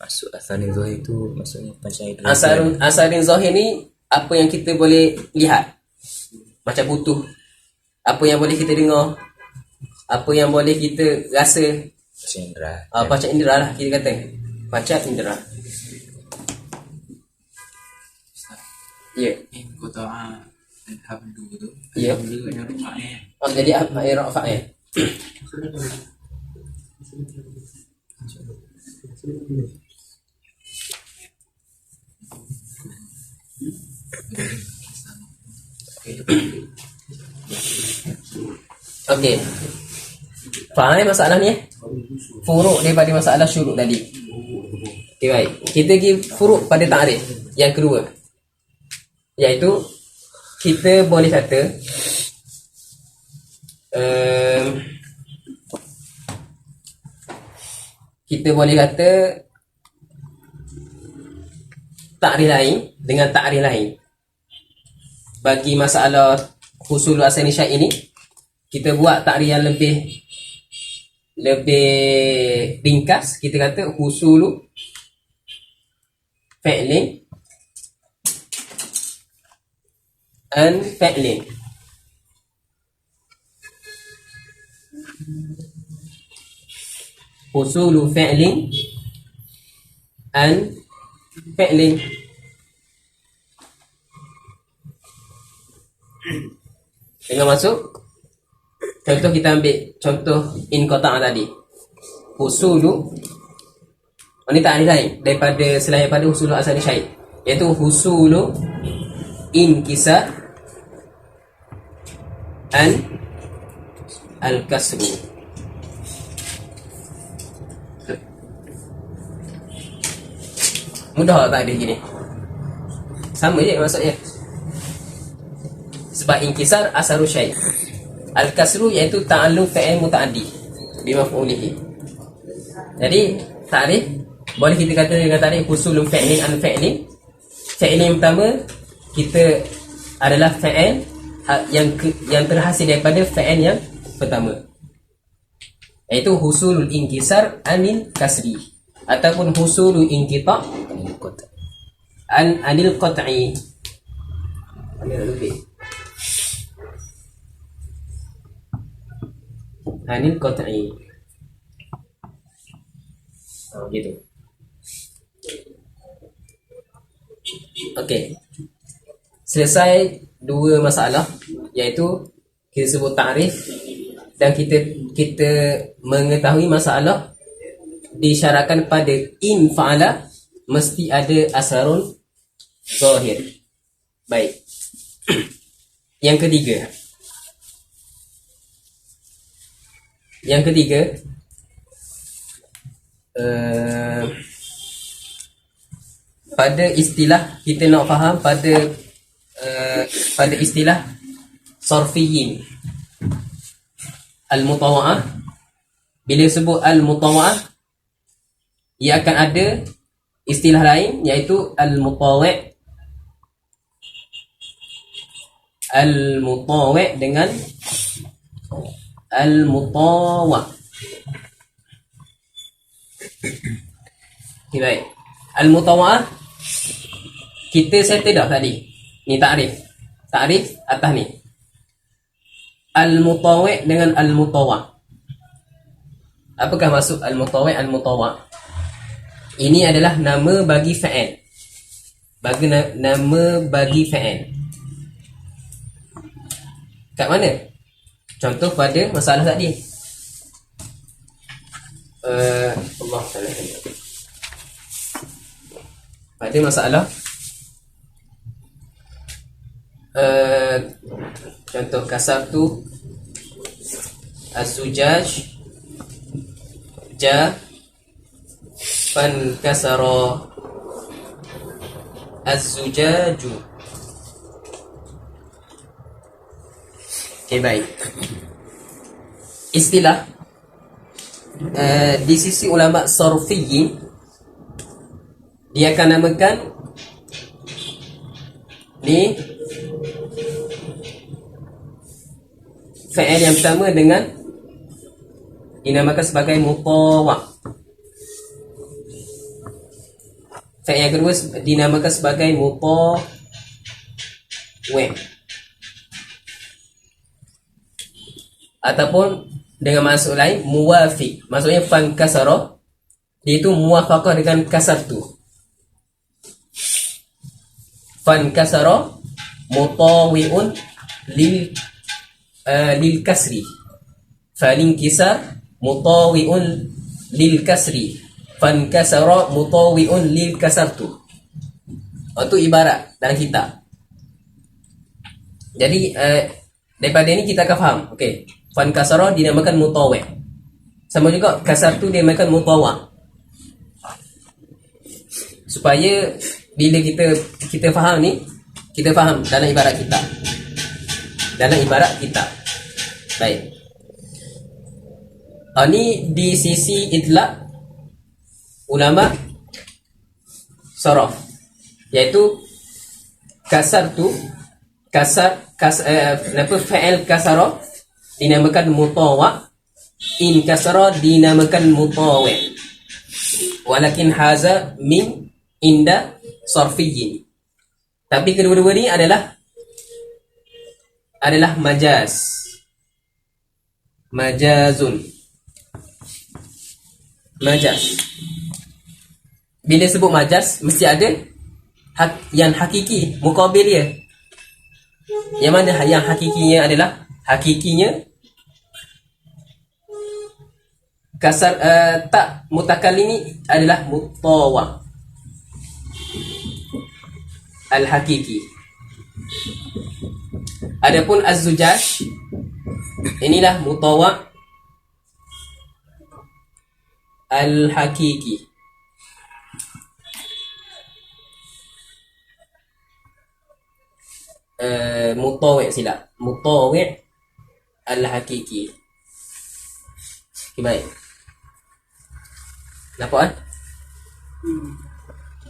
Maksud asarin zahir tu maksudnya macam itu. Asarin zahir ni apa yang kita boleh lihat, macam butuh, apa yang boleh kita dengar, apa yang boleh kita rasa, Macam indera. panca indera lah kita kata. Panca indera. Ya. Kau tahu alhamdulillah tu. Ya. Alhamdulillah yang rufa'nya. Oh, jadi apa rafa'nya? Okey. Faham masalah ni? Furuk daripada masalah syuruk tadi. Okey, baik. Kita pergi furuk pada ta'rif yang kedua, iaitu kita boleh kata ta'rif lain dengan ta'rif lain. Bagi masalah husul asal syai' ini, kita buat ta'rif yang lebih ringkas. Kita kata husulu fi'lin an fi'lin. Husulu fi'lin an fi'lin. Dengan masuk contoh, kita ambil contoh in qata' tadi. Husulu Ini takrif lain daripada selain pada husulu asal syait, iaitu husulu inkisar al-kasru. Mudah tak ada gini. Sama je maksudnya. Sebab inkisar asaru syai'. Al-kasru iaitu ta'alluq fa'il muta'addi bi maf'ulihi. Jadi takrif boleh kita kata dengan takrif husulun fi'lin an fi'lin. Fi'il yang pertama kita adalah fa'il yang terhasil daripada fa'il yang pertama, iaitu husulul inkisar anil kasri ataupun husulul inqita' anil qat'i. Anil qat'i. Gitu. Okey. Selesai dua masalah, iaitu kita sebut takrif dan kita mengetahui masalah disyaratkan pada in fa'ala mesti ada asarun zahir. Baik. Yang ketiga pada istilah kita nak faham pada istilah sarfiyin al-mutawa'ah. Bila sebut al-mutawa'ah, ia akan ada istilah lain, iaitu al-mutawi'. Al-mutawi' dengan al-mutawa'. Okay, baik. Al-mutawa'ah kita settle dah tadi. Ni takrif atas ni. Al-mutawi' dengan al-mutawa'. Apakah maksud al-mutawi' al-mutawa'? Ini adalah nama bagi fa'il. Nama bagi fa'il. Kat mana? Contoh pada masalah tadi. Allah Ta'ala. Pada masalah contoh kasar tu az-zujaj ja fan kasara az-zujaju. Okay, baik. Istilah di sisi ulama sarfiyin, dia akan namakan ni fa'il yang pertama dengan dinamakan sebagai mutawa'. Fa'il yang kedua dinamakan sebagai mutawi'. Ataupun dengan maksud lain muwafiq. Maksudnya fan kasara, dia itu muwafaqah dengan kasar tu. Fan kasara mutawi'un lil kasri. Falin kisar mutawi'un lil kasri. Fan kasara mutawi'un lil kasartu. Itu ibarat dalam kitab. Jadi daripada ini kita akan faham. Okey, fan kasara dinamakan mutawi'. Sama juga kasartu dinamakan mutawa'. Supaya bila kita faham ni, kita faham dalam ibarat kitab. Baik. Ini di sisi itlaq ulama saraf, iaitu fa'il kasara dinamakan mutawa', in kasara dinamakan mutawi'. Walakin haza min inda sarfiyin. Tapi kedua-dua ni adalah majazun. Bila sebut majaz, mesti ada yang hakiki, muqabil dia. Yang mana yang hakikinya adalah kasar tak mutakallim adalah mutawa al-hakiki. Adapun az-zujaj inilah mutawa al-hakiki. Mutawi silap, mutawi al-hakiki. Okay, baik. Nampak kan?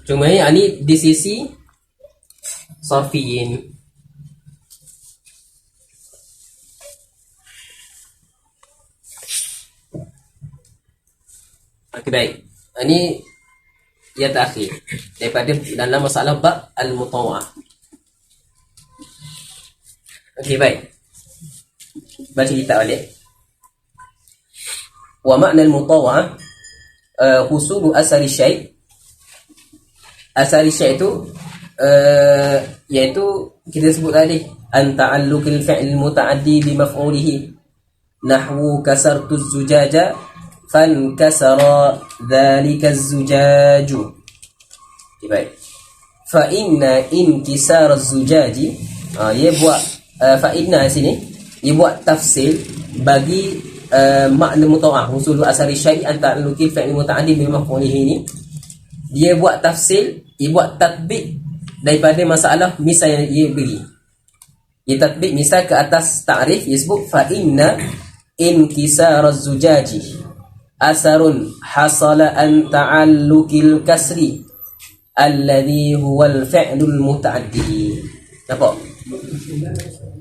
Cuma ni di sisi sarfiyin. Okay, baik. Ini yang terakhir daripada dalam masalah bab al-mutawa'ah. Okey, baik. Baca kitab balik. Wa makna al-mutawa'ah husulu asari syai'. Asari syai' itu iaitu kita sebut tadi an ta'alluqil fi'l muta'addi bi maf'ulihi nahwu kasartu az-zujaja fankasara dhalika az-zujaju. Okay, baik. Fa inna inkisar az-zujaji ia buat fa inna sini ia buat tafsir bagi makna mutawa'ah husulu asari syai' an ta'alluqil fi'l muta'addi bi maf'ulihi ini. Dia buat tafsir, dia buat tatbik daripada masalah misal yang dia beri. Dia tatbik misal ke atas ta'rif, dia sebut fa inna inkisar az-zujaji asarun hasala an ta'alluqil kasri alladhi huwa al-fi'lul muta'addi. Nampak?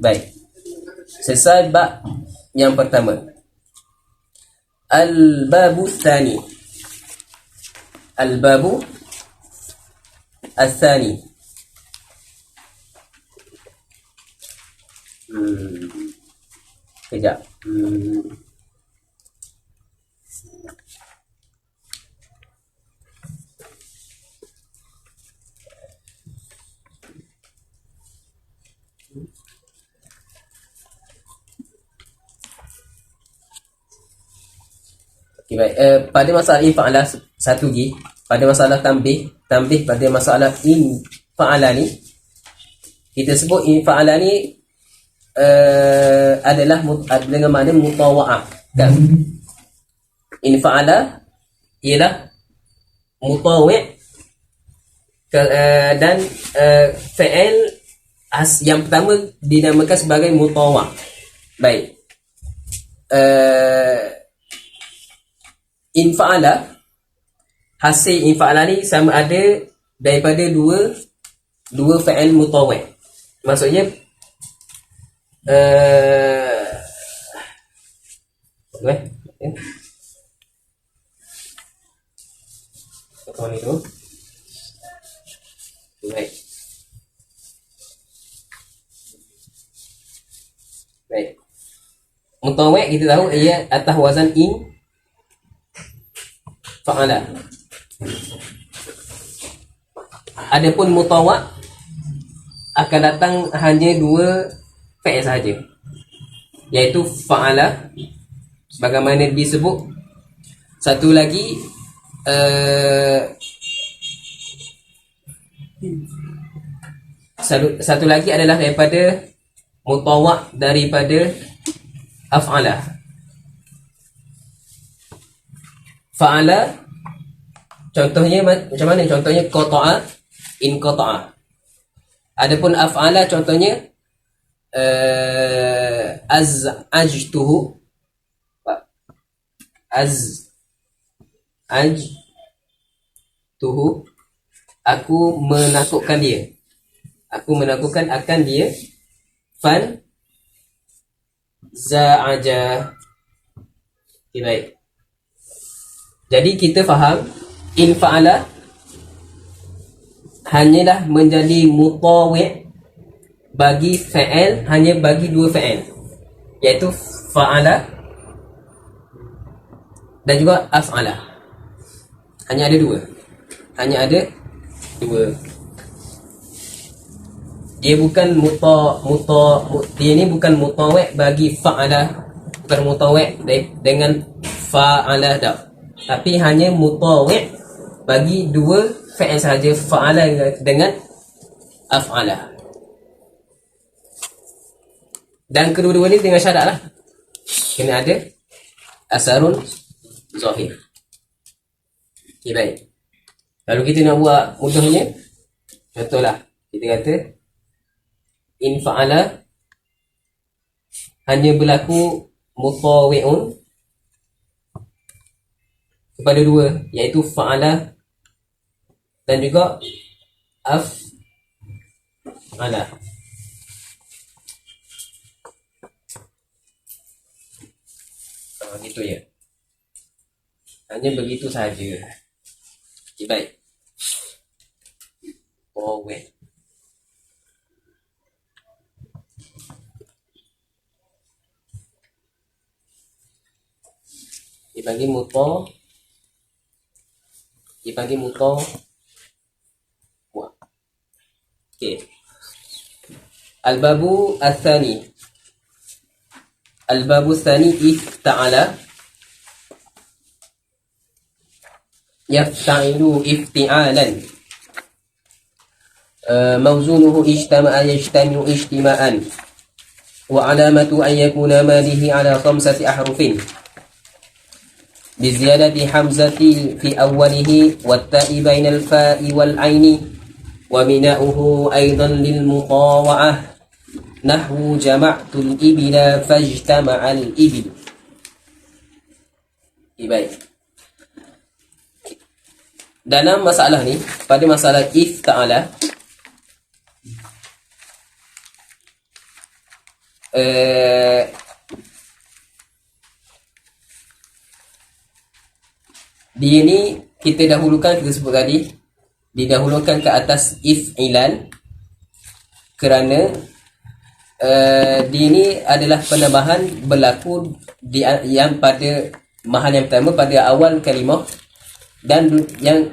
Baik. Selesai bab yang pertama. Al-babu tsani. Al-babu al-thani. Kejap. Okay, baik. Pada masalah infa'alah satu lagi, pada masalah tambih pada masalah infa'alah ni, kita sebut infa'alah ni adalah dengan makna mutawa'ah kan. Infa'alah ialah mutawi' dan fi'il yang pertama dinamakan sebagai mutawa'. Baik. Infa'ala, hasil infa'ala ni sama ada daripada dua fa'il mutawi'. Maksudnya mana tu? Baik. Baik. Mutawi' kita tahu ia atas wazan in fa'ala. Adapun mutawa' akan datang hanya dua fa'il sahaja, iaitu fa'ala sebagaimana disebut. Satu lagi satu lagi adalah daripada mutawa' daripada af'ala. Fa'ala contohnya macam mana? Contohnya qata'a, in qata'a. Adapun af'ala contohnya az'ajtuhu, az'ajtuhu, aku menakutkan dia, aku menakutkan akan dia. Fan za'aja. Okay, baik. Jadi kita faham in fa'ala hanyalah menjadi mutawi' bagi fa'il, hanya bagi dua fa'il, iaitu fa'ala dan juga af'ala. Hanya ada dua. Dia bukan dia ni bukan mutawi' bagi fa'ala, bukan mutawi' dengan fa'ala dah. Tapi hanya mutawi' bagi dua fi'il sahaja, fa'ala dengan af'ala. Dan kedua-dua ni dengan syarat lah, kena ada asarun zahir. Okay, baik. Kalau kita nak buat mudahnya, contohlah kita kata in fa'ala hanya berlaku mutawi'un kepada dua, iaitu fa'ala dan juga af'ala. Gitu ya. Hanya begitu sahaja. Okay, baik. Forward. Dipanggil muta. Buat. Okay. Al-babu al-thani. Al-babu al-thani ifta'ala. Yafta'ilu ifti'alan. Mawzunuhu ijtama'a yajtami'u ijtima'an. Wa alamatu an yakuna malihi ala khamsati ahrufin. بزيادة حمزة في أوله والتاء بين الفاء والعين وبناؤه أيضا للمطاوعة نحو جمعت الإبل فاجتمع الإبل. Baik. Dalam masalah ni, pada masalah if ta'ala, dia ni kita dahulukan, kita sebut tadi, didahulukan ke atas if'ilan kerana dia ni adalah penambahan berlaku yang pada mahal yang pertama, pada awal kalimah, dan yang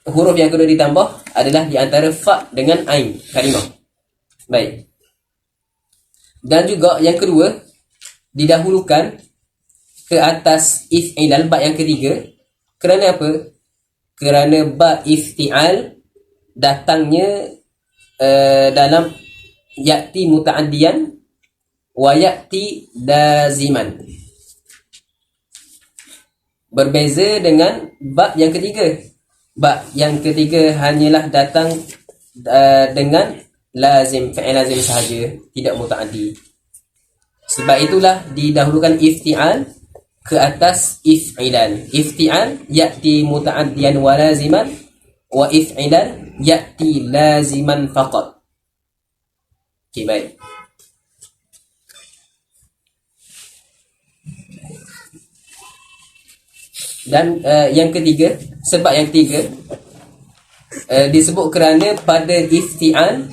huruf yang kedua ditambah adalah di antara fa dengan ain kalimah. Baik. Dan juga yang kedua didahulukan ke atas if'ilan, ba yang ketiga. Kerana apa? Kerana ba ifti'al datangnya dalam ya'ti muta'addiyan wa ya'ti laziman. Berbeza dengan ba yang ketiga. Ba yang ketiga hanyalah datang dengan lazim, fi'il lazim sahaja, tidak muta'addi. Sebab itulah didahulukan ifti'al ke atas if'ilan. Ifti'al ya'ti muta'addiyan wa laziman, wa if'ilan ya'ti laziman faqat. Okay, baik. Dan yang ketiga, sebab yang ketiga disebut kerana pada ifti'al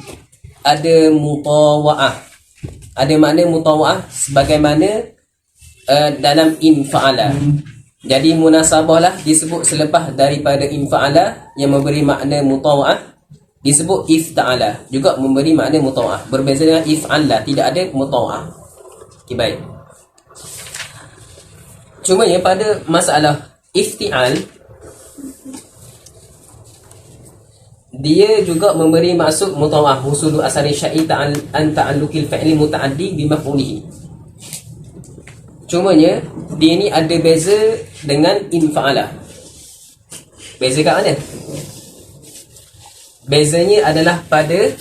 ada mutawa'ah. Ada makna mutawa'ah sebagaimana dalam infa'ala. Jadi munasabah lah disebut selepas daripada infa'ala yang memberi makna mutawa'ah, disebut ifta'ala juga memberi makna mutawa'ah. Berbeza dengan if'ala, tidak ada mutawa'ah. Okay, baik. Cuma ya pada masalah ifti'al, dia juga memberi maksud mutawa'ah, husulu asari syai an ta'alluqil fi'li muta'addi bi maf'ulihi. Cumanya dia ni ada beza dengan infa'ala. Beza kat mana? Bezanya adalah pada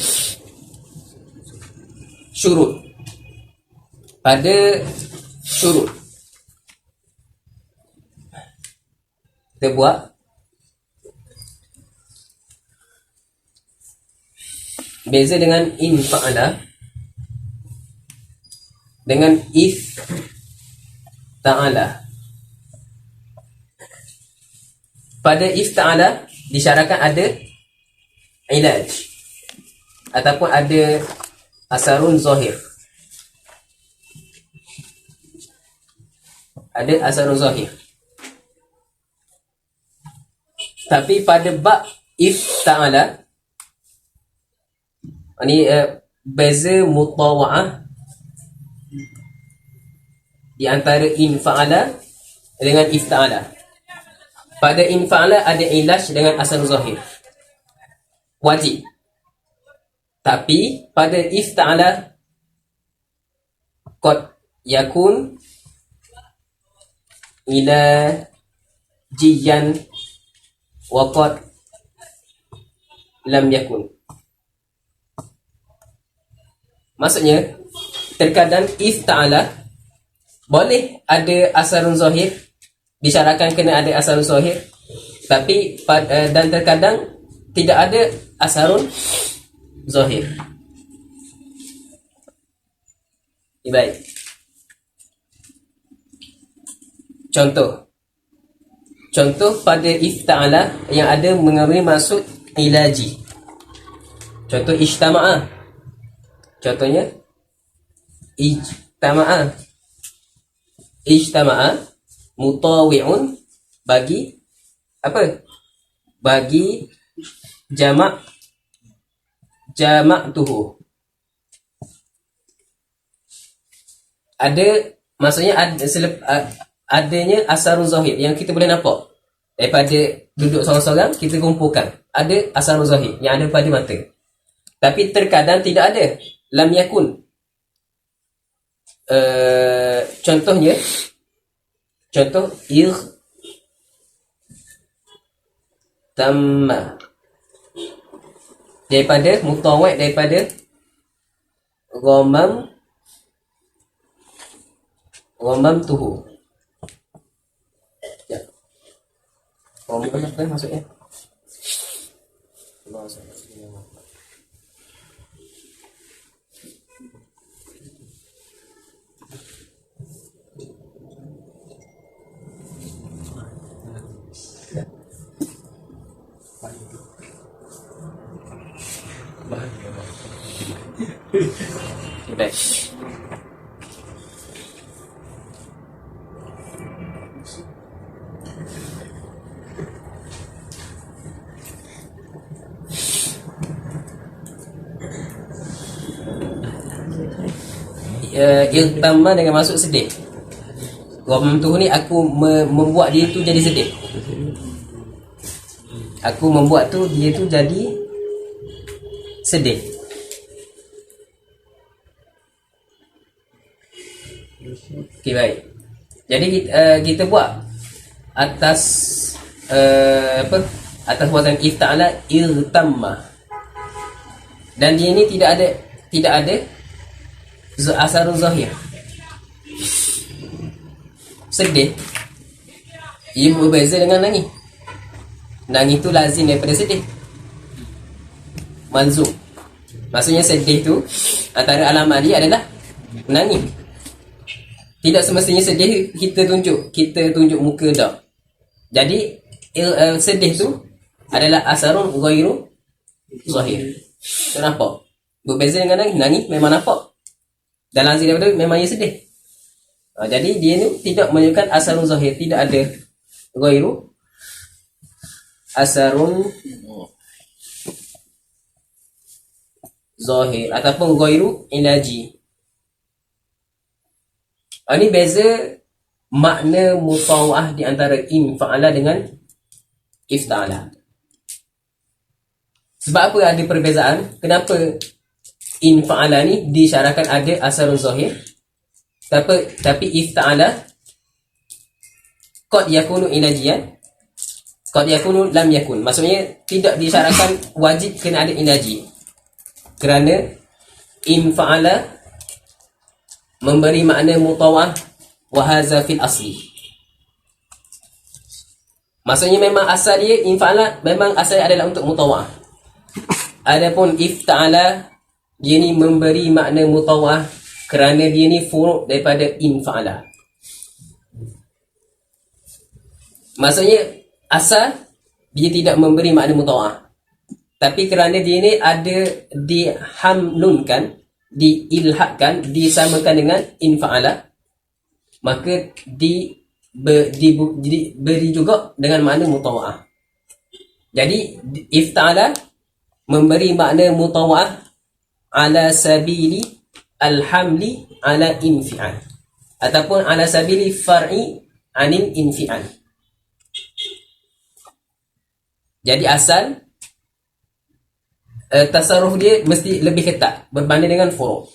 syurut. Pada syurut. Kita buat beza dengan infa'ala dengan if ta'ala. Pada if ta'ala disyaratkan ada ilaj ataupun ada asarun zahir. Ada asarun zahir. Tapi pada bab if ta'ala ni beza mutawa'ah di antara in fa'ala dengan ifta'ala. Pada infa'ala ada ilaj dengan asal zahir, wajib. Tapi pada ifta'ala qad yakun ila jiyan wa qad lam yakun. Maksudnya terkadang ifta'ala boleh ada asarun zahir, disyaratkan kena ada asarun zahir, tapi dan terkadang tidak ada asarun zahir. Baik. Contoh pada ifta'ala yang ada mengandungi maksud ilaji. Contoh ijtama'a. Contohnya ijtama'a mutawi'un bagi apa? Bagi jama'tuhu. Ada, maksudnya adanya asarun zahir yang kita boleh nampak daripada duduk seorang-seorang, kita kumpulkan ada asarun zahir yang ada pada mata. Tapi terkadang tidak ada lam yakun. Contoh tamma, daripada mutawai, daripada ghamam tuhu. Ya. Ghamam apa maksudnya? Baik. Iltama dengan maksud sedih. Ghamam tu ni aku membuat dia tu jadi sedih. Aku membuat tu dia tu jadi sedih. Okey, baik. Jadi kita buat atas atas wazan ifta'ala iltamma. Dan dia ni tidak ada asarun zahir. Sedih ia berbeza dengan nangis. Nangis tu lazim daripada sedih, malzum. Maksudnya sedih tu antara alamat dia adalah nangis. Tidak semestinya sedih kita tunjuk muka dah. Jadi sedih tu adalah asarun ghairu zahir. Kenapa? Berbeza dengan nangis. Nangis memang nampak dan lazim daripada memang ia sedih. Jadi dia ni tidak menunjukkan asarun zahir, tidak ada ghairu asarun zahir ataupun ghairu ilaji. Ini beza makna mutawa'ah di antara infa'ala dengan ifta'ala. Sebab apa ada perbezaan? Kenapa infa'ala ni disyaratkan ada asarun zahir, tapi ifta'ala qad yakunu ilajian, qad yakunu lam yakun. Maksudnya tidak disyaratkan wajib kena ada ilaji, kerana infa'ala memberi makna mutawa'ah wa hadza fil asli. Maksudnya memang asal dia infa'ala memang asal adalah untuk mutawa'ah. Adapun ifta'ala dia ni memberi makna mutawa'ah kerana dia ni furu' daripada infa'ala. Maksudnya asal dia tidak memberi makna mutawa'ah, tapi kerana dia ni ada dihamlunkan, diilhakkan, disamakan dengan infa'ala, maka diberi juga dengan makna mutawa'ah. Jadi ifta'ala memberi makna mutawa'ah ala sabili alhamli ala infi'al, ataupun ala sabili far'i anil infial. Jadi asal tasarruf dia mesti lebih ketat berbanding dengan furu'.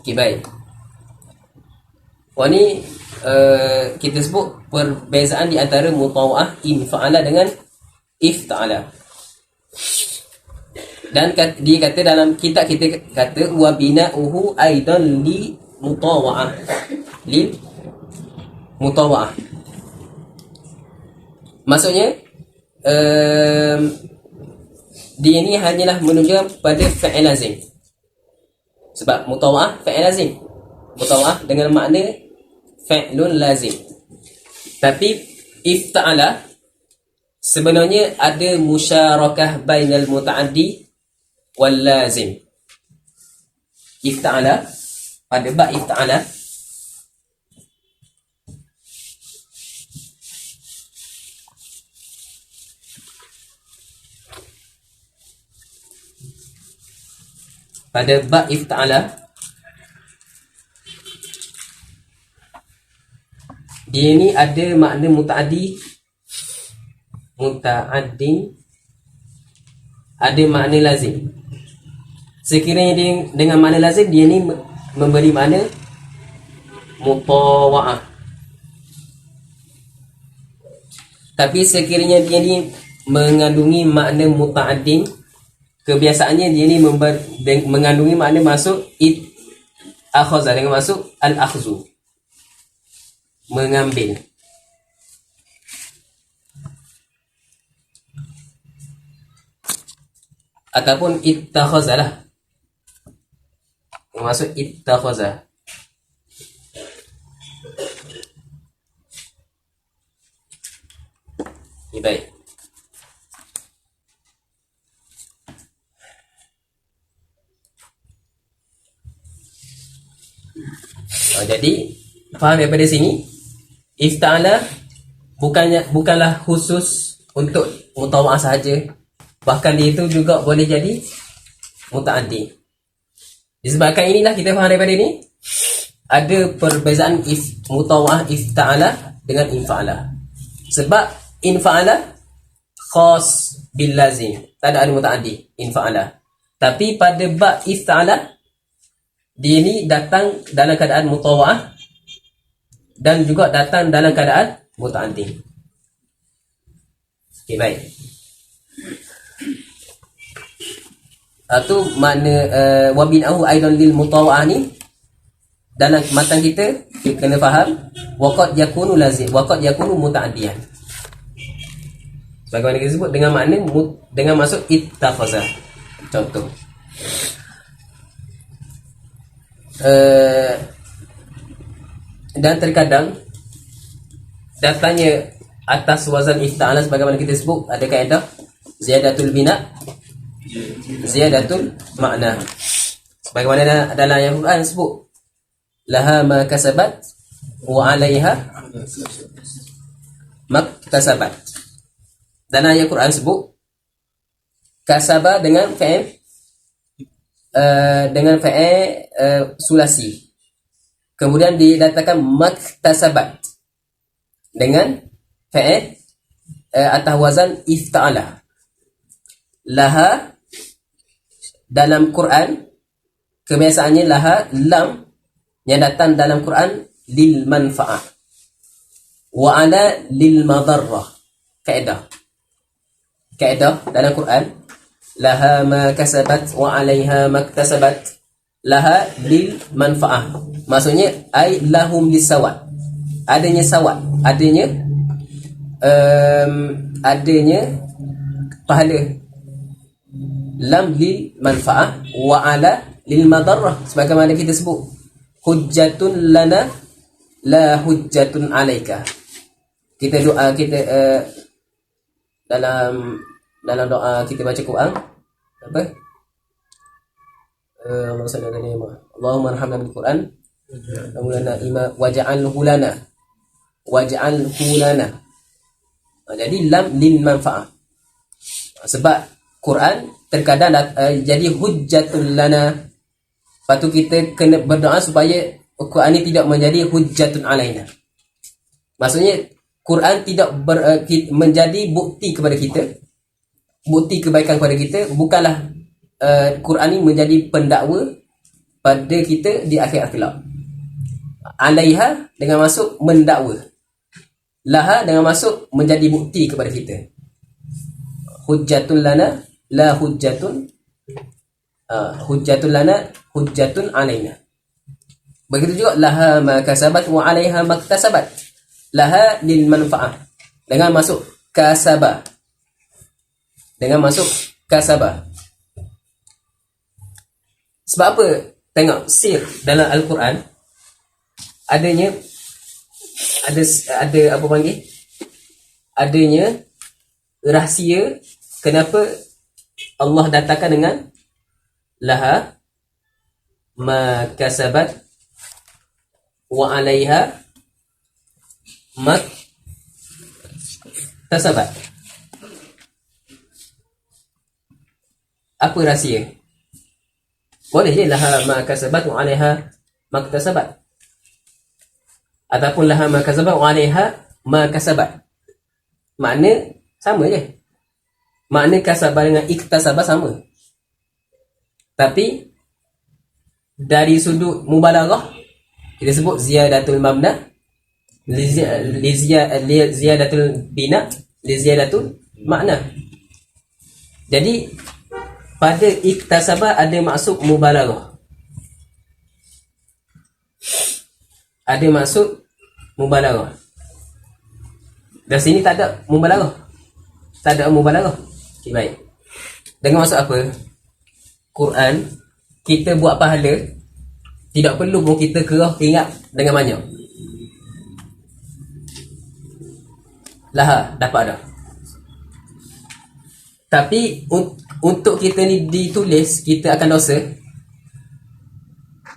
Okay, baik. Ni kita sebut perbezaan di antara mutawa'ah infa'ala dengan ifta'ala. Dan dia kata dalam kitab kita kata wa bina'uhu aidan li mutawa'ah. Li mutawa'ah. Maksudnya dia ni hanyalah menunjuk pada fa'il lazim. Sebab mutawa'ah fa'il lazim. Mutawa'ah dengan makna fa'ilun lazim. Tapi ifta'ala sebenarnya ada musyarakah bainal muta'addi wal lazim. Ifta'ala pada bab ifta'ala pada bab ifta'ala dia ni ada makna muta'addi, muta'addin, ada makna lazim. Sekiranya dia dengan makna lazim, dia ni memberi makna mutawa'ah. Tapi sekiranya dia ni mengandungi makna muta'addin, kebiasaannya dia ni mengandungi makna masuk akhaza dengan masuk al-akhzu, mengambil. Ataupun ittakhaza lah, maksud ittakhaza. Baik. Jadi faham daripada sini, ifta'ala bukanlah khusus untuk mutawa'ah sahaja, bahkan dia itu juga boleh jadi muta'addi. Disebabkan inilah kita faham daripada ini ada perbezaan mutawa'ah ifta'ala dengan infa'ala. Sebab infa'ala khas bil lazim, tak ada muta'addi infa'ala. Tapi pada bab ifta'ala dia ni datang dalam keadaan mutawa'ah dan juga datang dalam keadaan muta'addi. Okay, baik. Itu makna wabinahu aidan lil mutawa'ah ni dalam matan kita kena faham waqad yakunu lazim, waqad yakunu muta'addiyan. Sebagaimana kita sebut dengan makna dengan masuk ittakhaza. Contoh. Dan terkadang datangnya atas wazan ifta'ala sebagaimana kita sebut ada kaedah ziyadatul bina, ziyadatul makna. Sebagaimana dalam ayat Quran sebut laha ma kasabat wa 'alaiha maktasabat. Dalam ayat Quran sebut kasaba dengan fa'il sulasi. Kemudian didatangkan maktasabat dengan fa'il atas wazan ifta'ala. Laha dalam Quran kebiasaannya laha lam yang datang dalam Quran lil manfa'ah wa ala lil madarrah. Kaedah dalam Quran laha ma kasabat wa 'alaiha maktasabat. Laha lil manfa'ah, maksudnya ai lahum lisawat, adanya sawat, adanya pahala. Lam lil manfa'ah wa 'ala lil madarrah, sebagaimana kita sebut hujjatun lana la hujjatun 'alaika. Kita doa kita dalam doa kita baca Quran apa? Allahumma salli ala Muhammad. Allahumma arhamna bil Quran waj'alhu lana. Jadi lam lil manfa'ah. Sebab Quran terkadang jadi hujjatul lana. Lepas tu kita kena berdoa supaya Quran ni tidak menjadi hujjatun alaina. Maksudnya Quran tidak menjadi bukti kepada kita, bukti kebaikan kepada kita. Bukanlah Quran ni menjadi pendakwa pada kita di akhir kelak. Alaiha dengan masuk mendakwa, laha dengan masuk menjadi bukti kepada kita. Hujjatun lana la hujjatun, hujjatun lana hujjatun alaina. Begitu juga laha ma kasabat wa alaiha maktasabat. Laha lil manfaah dengan masuk kasabah, dengan masuk kasabah. Sebab apa? Tengok sir dalam Al-Quran adanya ada apa panggil? Adanya rahsia kenapa Allah datangkan dengan laha ma kasabat wa alaiha mak tasabat. Apa rahsia? Boleh je laha ma kasabat wa alaiha mak tasabat, ataupun laha ma kasabat wa alaiha ma kasabat. Makna sama je. Makna kasabat dengan iktasabah sama. Tapi dari sudut mubalaghah kita sebut ziyadatul mabna ziyadatul bina ziyadatul makna. Jadi pada iktasabah ada maksud mubalaghah, ada maksud mubalaghah. Dan sini tak ada mubalaghah, tak ada mubalaghah. Okay, baik. Dengan maksud apa? Quran kita buat pahala, tidak perlu pun kita kerah ingat dengan banyak. Laha dapat dah. Tapi untuk kita ni ditulis kita akan dosa,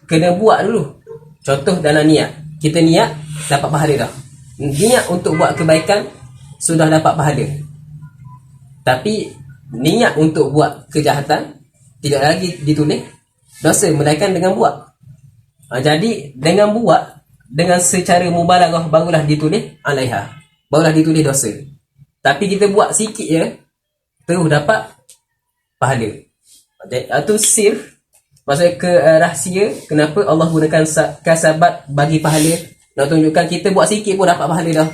kena buat dulu. Contoh dalam niat, kita niat dapat pahala dah. Niat untuk buat kebaikan sudah dapat pahala. Tapi niat untuk buat kejahatan tidak lagi ditulis dosa, melainkan dengan buat. Jadi dengan buat, dengan secara mubalaghah barulah ditulis alaiha, barulah ditulis dosa. Tapi kita buat sikit je terus dapat pahala. Itu sir, maksudnya rahsia kenapa Allah gunakan kasabat bagi pahala. Nak tunjukkan kita buat sikit pun dapat pahala dah.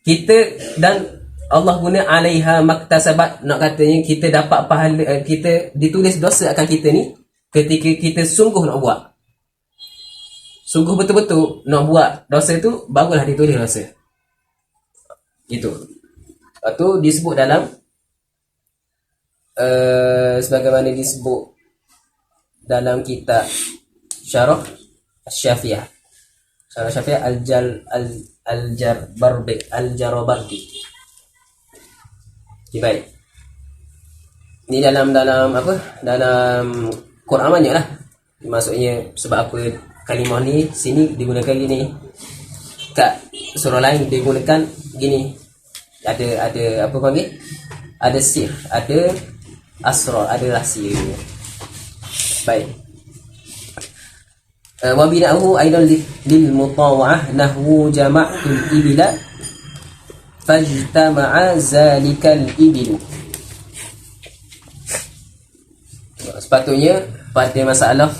Kita dan Allah guna alaiha maktasabat, nak katanya kita dapat pahala, kita ditulis dosa akan kita ni ketika kita sungguh nak buat. Sungguh betul-betul nak buat dosa tu, barulah ditulis dosa. Itu. Itu disebut dalam sebagaimana disebut dalam kitab Syarah Syafi'ah. Syarah Syafi'ah Al-Jarabardi. Okay, baik. Ni dalam apa? Dalam Quran banyak lah. Maksudnya sebab apa kalimah ni sini digunakan gini, kat surah lain digunakan gini. Ada apa panggil? Ada sir, ada asrar, ada rahsia. Baik. Wa binahu aidan lil mutawa'ah nahwu jama'tul ibila fajtama'a zalikal ibilu. Sepatutnya pada masalah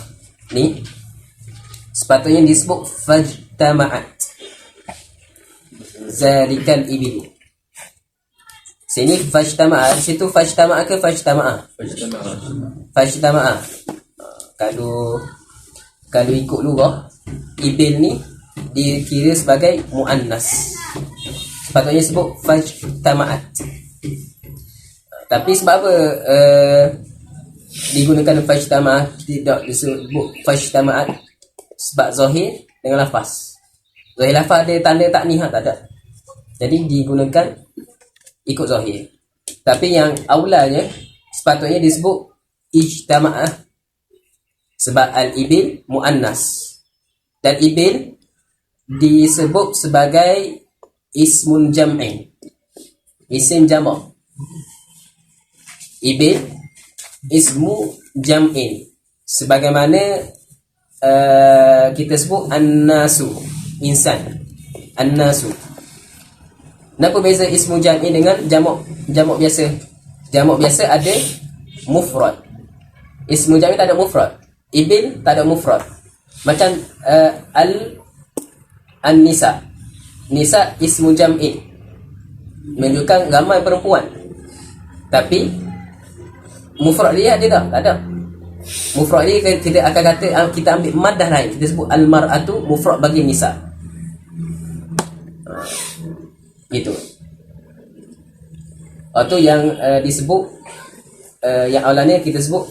ni sepatutnya disebut fajtama'at zalikal ibilu. Sini fajtama'a, situ fajtama'a ke fajtama'a? Fajtama'a. Kalau ikut lugah, ibil ni dikira sebagai muannas. Sepatutnya sebut fajtama'at. Tapi sebab apa digunakan fajtama'ah, tidak disebut fajtama'at? Sebab zahir dengan lafaz. Zahir lafaz ada tanda taknihah, tak ada. Jadi digunakan ikut zahir. Tapi yang aulanya sepatutnya disebut ijtama'ah, sebab al-ibil muannas. Dan ibil disebut sebagai ismun jam'in, isim jamak. Ibil ismu jam'in. Sebagaimana kita sebut an-nasu, insan. An-nasu. Kenapa beza ismu jam'in dengan jamak biasa? Jamak biasa ada mufrad. Ismu jam'in tak ada mufrad. Ibil tak ada mufrad. Macam an-nisa. Nisa ismu jam'in, menunjukkan ramai perempuan. Tapi mufrad dia ada tak? Tak ada. Mufrad dia kita akan kata, kita ambil madah lain, kita sebut al-mar'atu mufrad bagi nisa. Gitu. Atau yang disebut yang awalnya kita sebut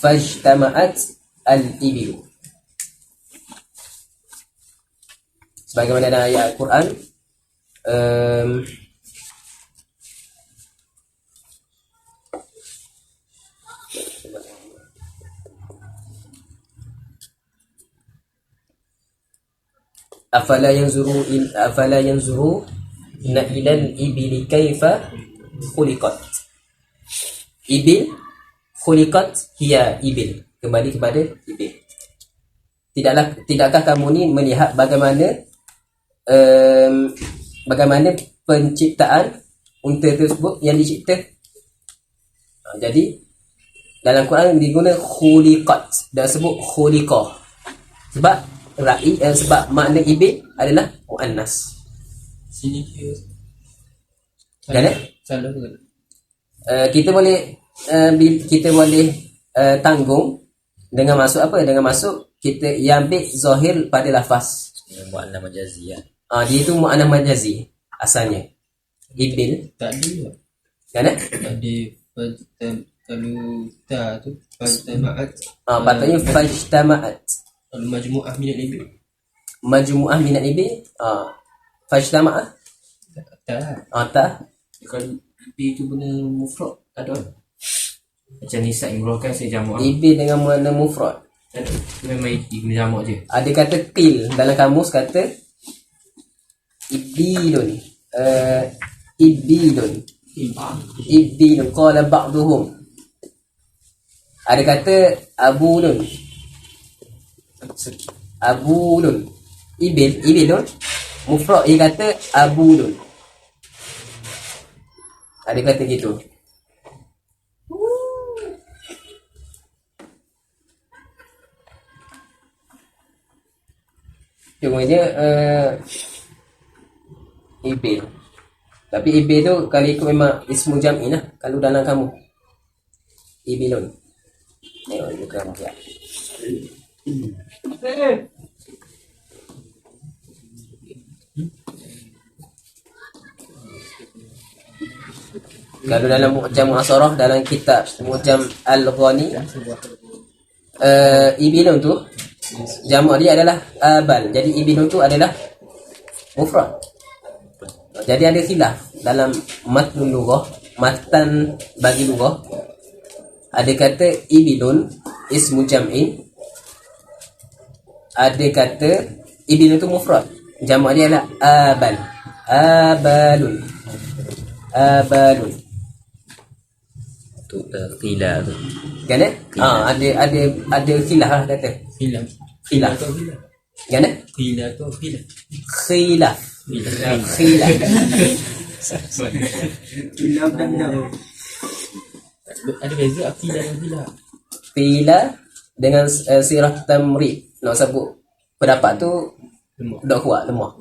fajtama'at al-ibilu. Sebagaimana dalam ayat Al-Quran, afala yanzuru na ilal ibili kaifa khuliqat. Ibil khuliqat hiya ibil, kembali kepada ibil. Tidakkah kamu ni melihat bagaimana penciptaan unta tersebut yang dicipta? Jadi dalam Quran diguna khuliqat, dan sebut khuliqah. Sebab makna ibil adalah muannas. Sini dia. Kan? Salah ke? Kita boleh tanggung dengan masuk apa? Dengan masuk kita yang ambil zahir pada lafaz. Mu'annas majazi ya. Dia itu mu'annas majazi asalnya. Ibil. Tak ada. Kan? Ada kalau ta tu fajtama'at. Patutnya fajtama'at. Kalau majmu'ah minal ibil. Majmu'ah minal ibil. Fajtama'ah. Tak. Tak. Kalau ibil tu benda mufrad, tak ada. Macam nisa imrohkan saya jamak. Ibil dengan makna mufrad. Memang guna jamak je. Ada kata qil dalam kamus, kata ibilun. Ibilun qala ba'duhum. Ada kata abulun. Ibilun mufrad, dia kata abulun. Ada kata gitu. Cumanya ibil. Tapi ibil tu kalau ikut memang ismu jam'in lah. Kalau dalam kamu ibilun. Tengok dulu kamu ya. Kalau dalam Mu'jam Mu'asarah, dalam kitab Mu'jam Al-Ghani, ibilun tu jamak dia adalah abal. Jadi ibilun tu adalah mufrad. Jadi ada khilaf dalam matnul lughah, matan bagi lughah. Ada kata ibilun ismu jam'in, ada kata ibilun tu mufrad, jamak dia adalah abal. Abalun Tu qila tu. kan? Ada khilaf lah kata. Khilaf. Khilaf. Kan? Khilaf tu khilaf. Khilaf. Ada beza aqilah dan khilaf. Qila dengan sirah tamrid. Nak sebut pendapat tu dak kuat, lemah.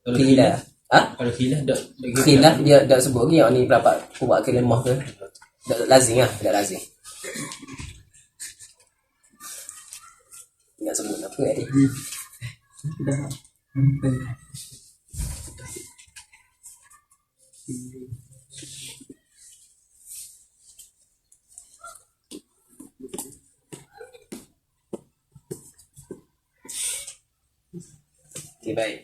Kalau Qila. Kalau khilaf dak Khilaf dia dak sebut lagi yang ni pendapat kuat ke lemah ke. Tak lazim lah, tidak lazim. Nak sebut apa tadi? Okay, baik.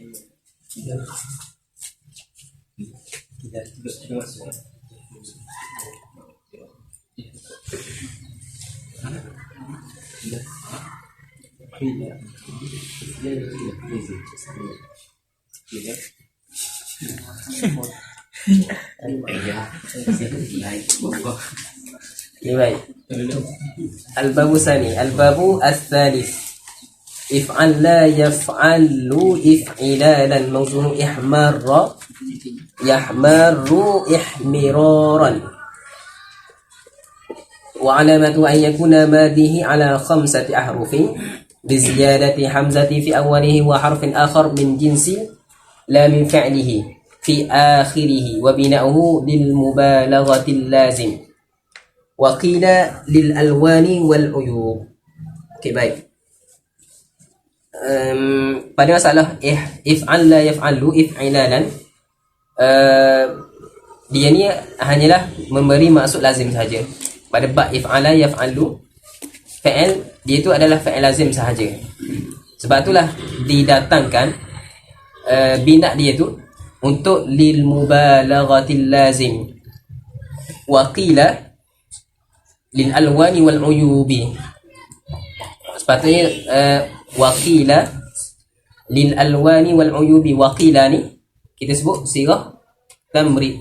Okay, baik. Al-babu tsani, al-babu ats-tsalits. If'al la yaf'alu if'ilalan mawzunu ihmarra yahmaru ihmiraran. Wa alamatu an yakuna madihi ala khamsati ahrufin biziyadati hamzati fi awwalihi wa harfin akhar min jinsi la min fi'lihi fi akhirih wa bina'uhu lil mubalaghati lazim wa qila lil alwani wal uyub. Okey, baik. Pada masalah if'al la yaf'alu if'ilalan, dia ni hanyalah memberi maksud lazim sahaja. Pada bab if'ala yaf'alu, fi'il dia itu adalah fi'il lazim sahaja. Sebab itulah didatangkan bina dia tu untuk lil mubalaghatil lazim. Wa qila lil alwani wal uyubi. Sepatutnya waqila lil alwani wal uyubi. Waqila ni kita sebut sirah tamrid,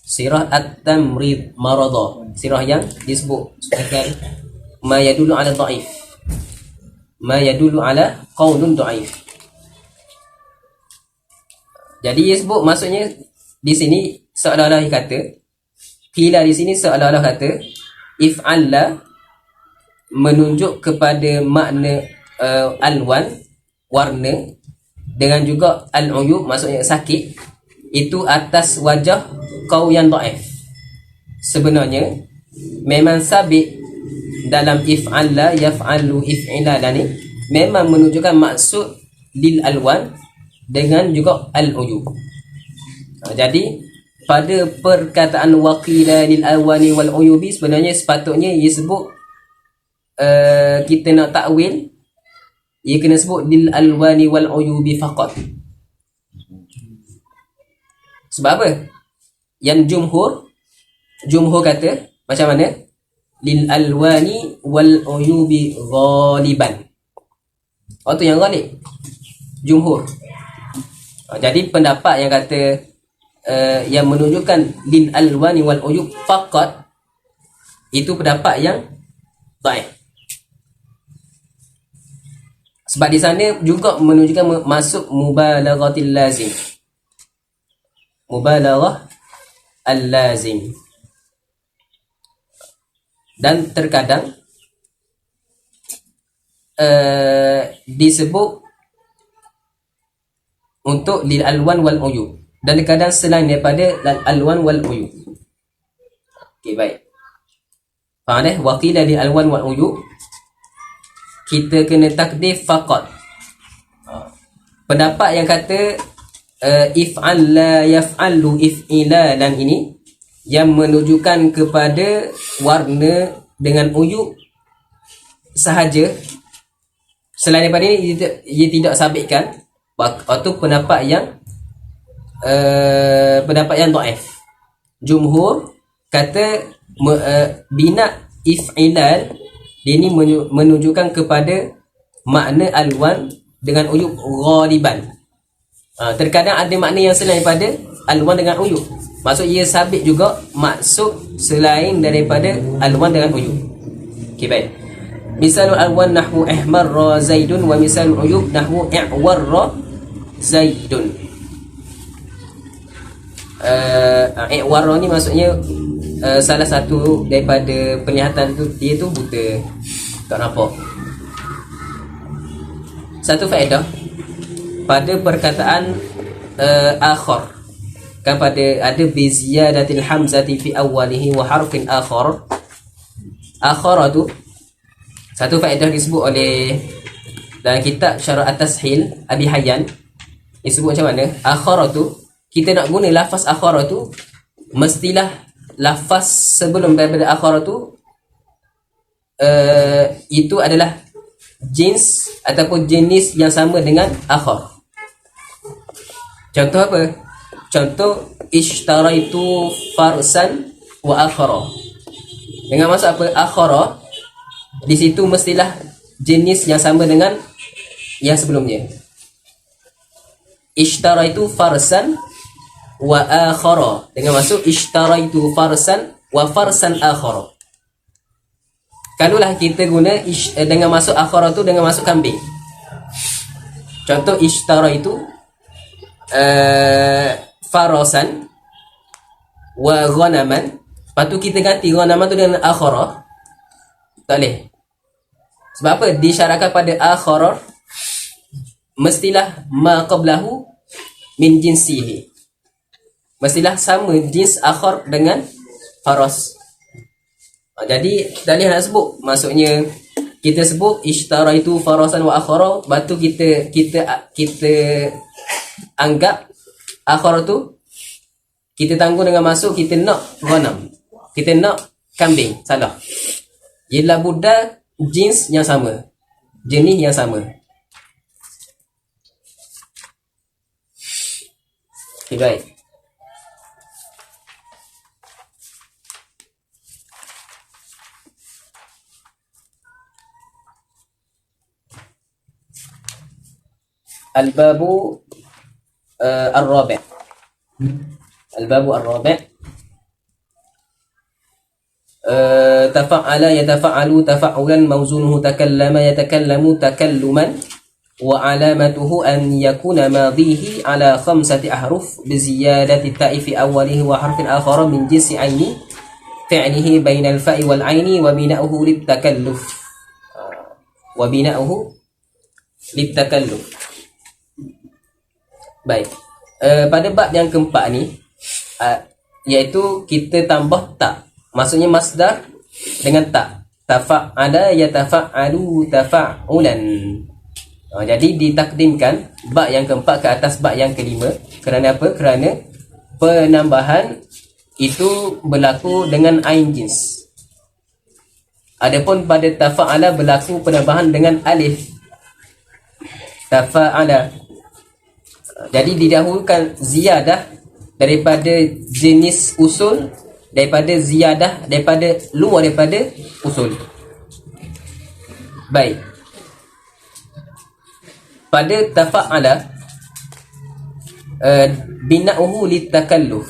sirah at-tamrid marada, sirah yang disebut sebagai ma yadullu ala dhaif, ma yadullu ala qaulun dhaif. Jadi dia sebut maksudnya di sini seolah-olah kata, qila di sini seolah-olah kata if'alla menunjuk kepada makna alwan, warna, dengan juga al-uyub maksudnya sakit, itu atas wajah kau yang dhaif. Sebenarnya memang sabit dalam if'alla yaf'alu if'ilalan ni memang menunjukkan maksud lil alwan dengan juga al-uyub. Jadi pada perkataan waqila lil alwani wal uyubi sebenarnya sepatutnya ia sebut kita nak takwil, ia kena sebut lil alwani wal uyubi faqat. Sebab apa? Yang jumhur kata macam mana? Lil alwani wal uyubi ghaliban. Oh, tu yang ghalib, jumhur. Jadi pendapat yang kata yang menunjukkan lil alwani wal uyub faqat, itu pendapat yang dhaif. Sebab di sana juga menunjukkan masuk mubalaghatil lazim, mubalaghah al-lazim. Dan terkadang disebut untuk lil alwan wal uyub, dan terkadang selain daripada lil alwan wal uyub. Okey, baik. Faham dah? Waqila lil alwan wal uyub, kita kena takdir faqat. Pendapat yang kata if'al la yaf'alu if'ilalan ini yang menunjukkan kepada warna dengan uyub sahaja, selain daripada ini ia tidak sabitkan, waktu pendapat yang dhaif. Jumhur kata bina if'ilal dia ni menunjukkan kepada makna alwan dengan uyub ghaliban. Terkadang ada makna yang selain daripada alwan dengan uyub, maksud ia sabit juga maksud selain daripada alwan dengan uyub. Okey, baik. Misalul alwan nahwu ihmarra zaidun wa misalul uyub nahwu i'warra zaidun. I'warra ni maksudnya salah satu daripada penglihatan tu dia tu buta, tak nampak. Satu faedah pada perkataan akhar, kan pada ada bi ziyadatil hamzati fi awwalihi wa harfin akhar. Akhar tu satu faedah disebut oleh dalam kitab Syarah At-Tashil Abi Hayyan. Disebut macam mana? Akhar tu, kita nak guna lafaz akhar tu, mestilah lafaz sebelum daripada akhar tu itu adalah jins ataupun jenis yang sama dengan akhar. Contoh apa? Contoh ishtaraitu farsan wa akhara. Dengan maksud apa? Akhara di situ mestilah jenis yang sama dengan yang sebelumnya. Ishtaraitu farsan wa akhara, dengan maksud ishtaraitu farsan wa farsan akhara. Kalaulah kita guna dengan masuk akhara tu dengan masuk kambing. Contoh ishtara itu farasan wa ghanaman. Lepas tu kita ganti ghanaman tu dengan akhara. Tak boleh. Sebab apa? Disyaratkan pada akhara mestilah ma qablahu min jinsihi. Mestilah sama jins akhar dengan faras. Jadi dalih nak sebut, maksudnya kita sebut ishtara itu farasan wa akhara, batu kita anggap akhara tu kita tanggung dengan masuk kita nak ghanam, kita nak kambing. Salah. Ialah budak jins yang sama, jenis yang sama. Okay, baik. Al-babu ar-rabi'. Al-babu ar-rabi'. Tafa'ala yatafa'alu tafa'ulan mawzunuhu takallama yatakallamu takalluman wa alamatuhu an yakuna madhihi ala khamsati ahruf bi ziyadati ta'i fi awwalihi wa harfin akhar min jinsi aini fi'lihi baina al-fa'i wal aini wa bina'uhu litakalluf. Wa bina'uhu litakalluf. Baik. Pada bab yang keempat ni iaitu kita tambah tak. Maksudnya masdar dengan tak. Tafa'ala yatafa'alu tafa'ulan. Jadi ditakdimkan bab yang keempat ke atas bab yang kelima. Kerana apa? Kerana penambahan itu berlaku dengan ain jins. Adapun pada tafa'ala berlaku penambahan dengan alif. Tafa'ala. Jadi didahulukan ziyadah daripada jenis usul, daripada ziyadah daripada luar daripada usul. Baik. Pada tafa'ala bina'uhu litakalluf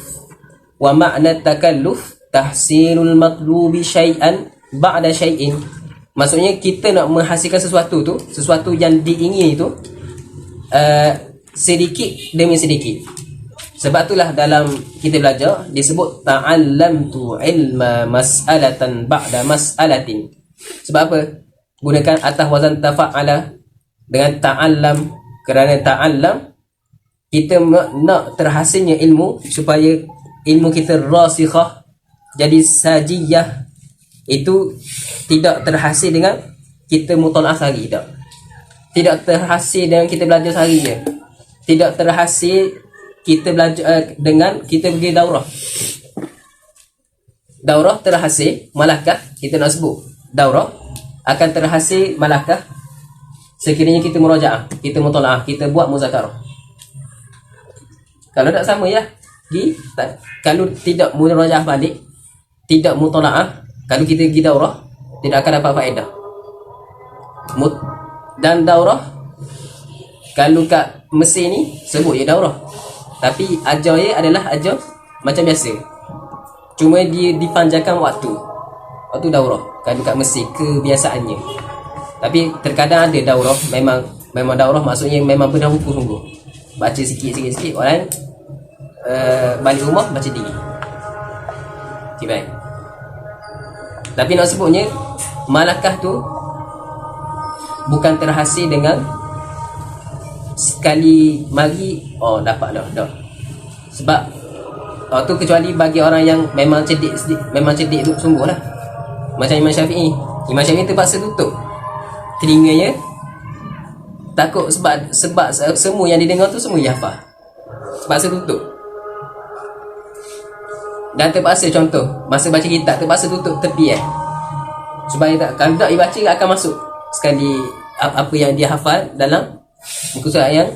wa ma'na takalluf tahsilul matlubi syai'an ba'da syai'in. Maksudnya kita nak menghasilkan sesuatu tu, sesuatu yang diingini tu sedikit demi sedikit. Sebab itulah dalam kita belajar disebut ta'allamtu ilma mas'alatan ba'da mas'alatin. Sebab apa? Gunakan atas wazan tafa'ala dengan ta'allam. Kerana ta'allam kita nak terhasilnya ilmu, supaya ilmu kita rasikhah, jadi sajiyah. Itu tidak terhasil dengan kita mutalaah sehari, tak. Tidak terhasil dengan kita belajar sehari je. Tidak terhasil kita belajar dengan kita pergi daurah. Daurah terhasil, malakah kita nak sebut daurah akan terhasil malakah sekiranya kita murajaah, kita mutalaah, kita buat muzakarah. Kalau tak sama ya, kalau tidak murajaah balik, tidak mutalaah, kalau kita pergi daurah tidak akan dapat faedah. Dan daurah kalau kat Mesir ni sebut je daurah, tapi ajar dia adalah ajar macam biasa, cuma dia dipanjangkan waktu daurah. Kalau kat Mesir kebiasaannya. Tapi terkadang ada daurah, memang daurah maksudnya memang benar buku sungguh, baca sikit orang balik rumah baca diri. Okay, baik. Tapi nak sebutnya malakah tu bukan terhasil dengan sekali mari dapat dah. Sebab tu kecuali bagi orang yang memang cerdik sungguh lah. Macam Imam Syafi'i terpaksa tutup telinganya, takut sebab semua yang didengar tu semua dia hafal. Terpaksa tutup. Dan terpaksa, contoh masa baca kitab terpaksa tutup tepi supaya kalau tak dibaca akan masuk sekali apa yang dia hafal dalam muka surat yang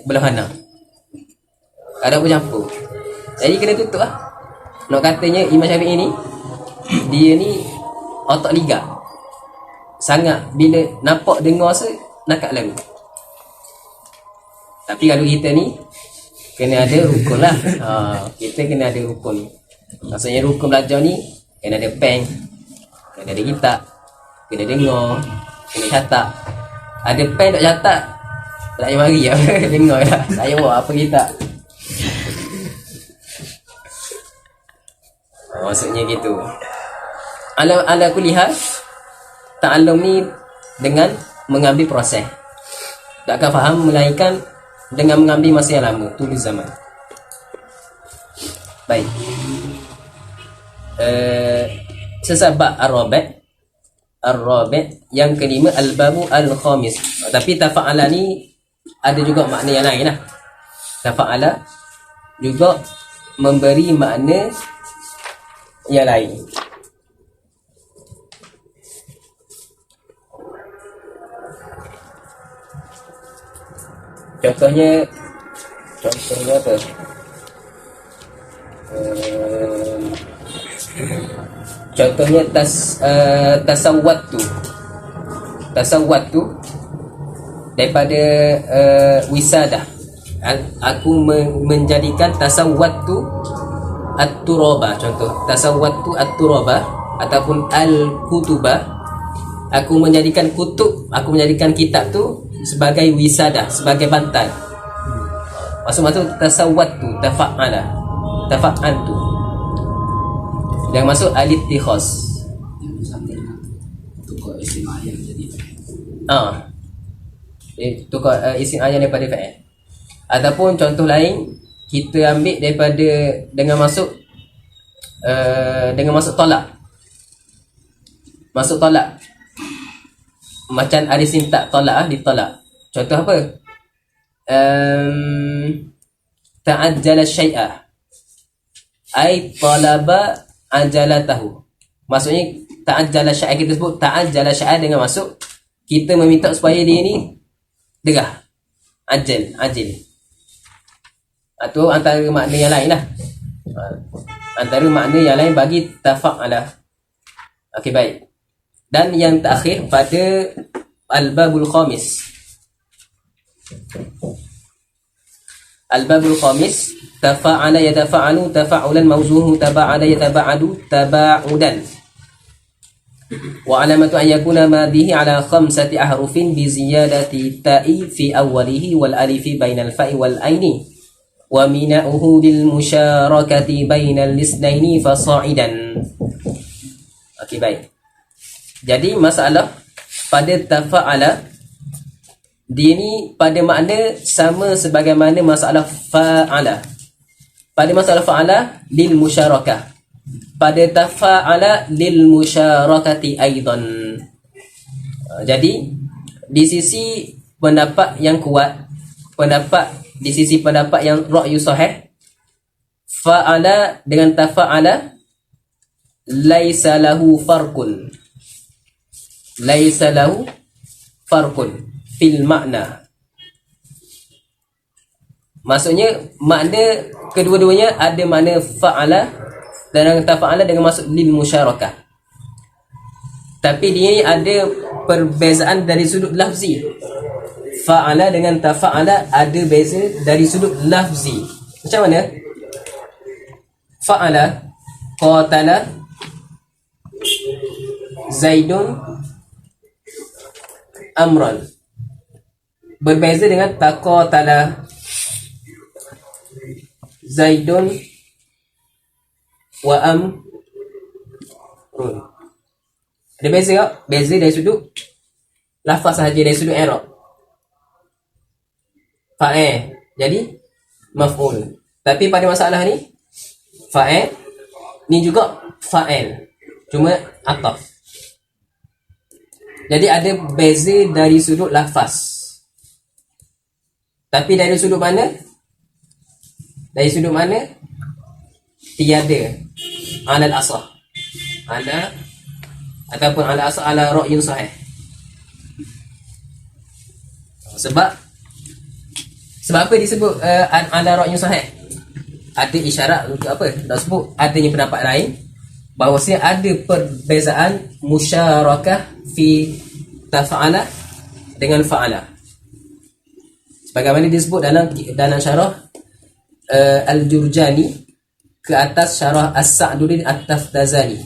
berlawanan. Ada bercampur. Jadi kena tutup lah. Nak katanya Imam Syafi'i ni dia ni otak ligat sangat, bila nampak dengar nakak lagu. Tapi kalau kita ni kena ada rukun lah. Kita kena ada rukun. Maksudnya rukun belajar ni kena ada pen, kena ada kitab, kena dengar, kena catat. Ada pen tak catat, tak payah mari lah. Dengar lah saya buat apa kita. Maksudnya gitu. Ala kulihat ta'allum ni dengan mengambil proses. Tak akan faham melainkan dengan mengambil masa yang lama, tulis zaman. Baik. Sesabak Ar-Rabi' yang kelima al-babu al-khamis. Tapi tafa'ala ni ada juga makna yang lain lah. Tafa'ala juga memberi makna yang lain. Contohnya apa? Contohnya tasawwatu daripada wisadah. Aku menjadikan tasawwatu at-turaba. Contoh tasawwatu at-turaba ataupun al-kutuba. Aku menjadikan kitab tu sebagai wisadah, sebagai bantal. Maksud tasawwatu, tafa'antu. Yang masuk al-ittikhaz. Tukar isim ayat jadi tukar isim ayat daripada fa'il. Ataupun contoh lain, kita ambil daripada dengan masuk tolak. Masuk tolak. Macam ada sintak tolak, ditolak. Contoh apa? Ta'ajjala syai'ah. Ai talaba ajalatahu. Maksudnya ta'ajjala syai'ah, kita sebut ta'ajjala syai'ah dengan masuk kita meminta supaya dia ni derah. Ajil. Atau antara makna yang lain lah. Antara makna yang lain bagi tafa'ala. Okey, baik. Dan yang terakhir pada al-babul khamis. Al-babul khamis, tafa'ala yatafa'alu tafa'ulan mawzuhu taba'ada yataba'adu taba'udan. Wa alamatu an yakuna madhihi ala khamsati ahrufin bi ziyadati ta'i fi awwalihi wal alifi bainal fa'i wal aini wa mina'uhu lil musyarakati bainal lisnaini fasa'idan. Okey, baik. Jadi masalah pada tafa'ala, dia ni pada makna sama sebagaimana masalah fa'ala. Pada masalah fa'ala lil musyarakah. Pada tafa'ala lil musyarakati aidan. Jadi di sisi pendapat yang kuat, di sisi pendapat yang ra'yu sahih, fa'ala dengan tafa'ala laisa lahu farqun. Laisa lahu farqun fil makna. Maksudnya makna kedua-duanya ada makna fa'ala dan tafa'ala dengan masuk lil musyarakah. Tapi dia ada perbezaan dari sudut lafzi. Fa'ala dengan tafa'ala ada beza dari sudut lafzi. Macam mana? Fa'ala qatala Zaidun amran. Berbeza dengan taqatala Zaidun wa amrun. Ada beza tak? Beza dari sudut lafaz sahaja, dari sudut i'rab. Fa'il jadi maf'ul. Tapi pada masalah ni fa'il ni juga fa'il, cuma ataf. Jadi ada beza dari sudut lafaz. Tapi dari sudut mana? Dari sudut mana? Tiada alal asah. Ala ataupun ala asah ala ra'yun sahih. Sebab apa disebut ala ra'yun sahih? Ada isyarat untuk apa? Nak sebut adanya pendapat lain bahawasanya ada perbezaan musyarakah fi tafa'ala dengan fa'ala. Sebagaimana disebut dalam syarah Al-Jurjani ke atas syarah As-Sa'duddin At-Taftazani.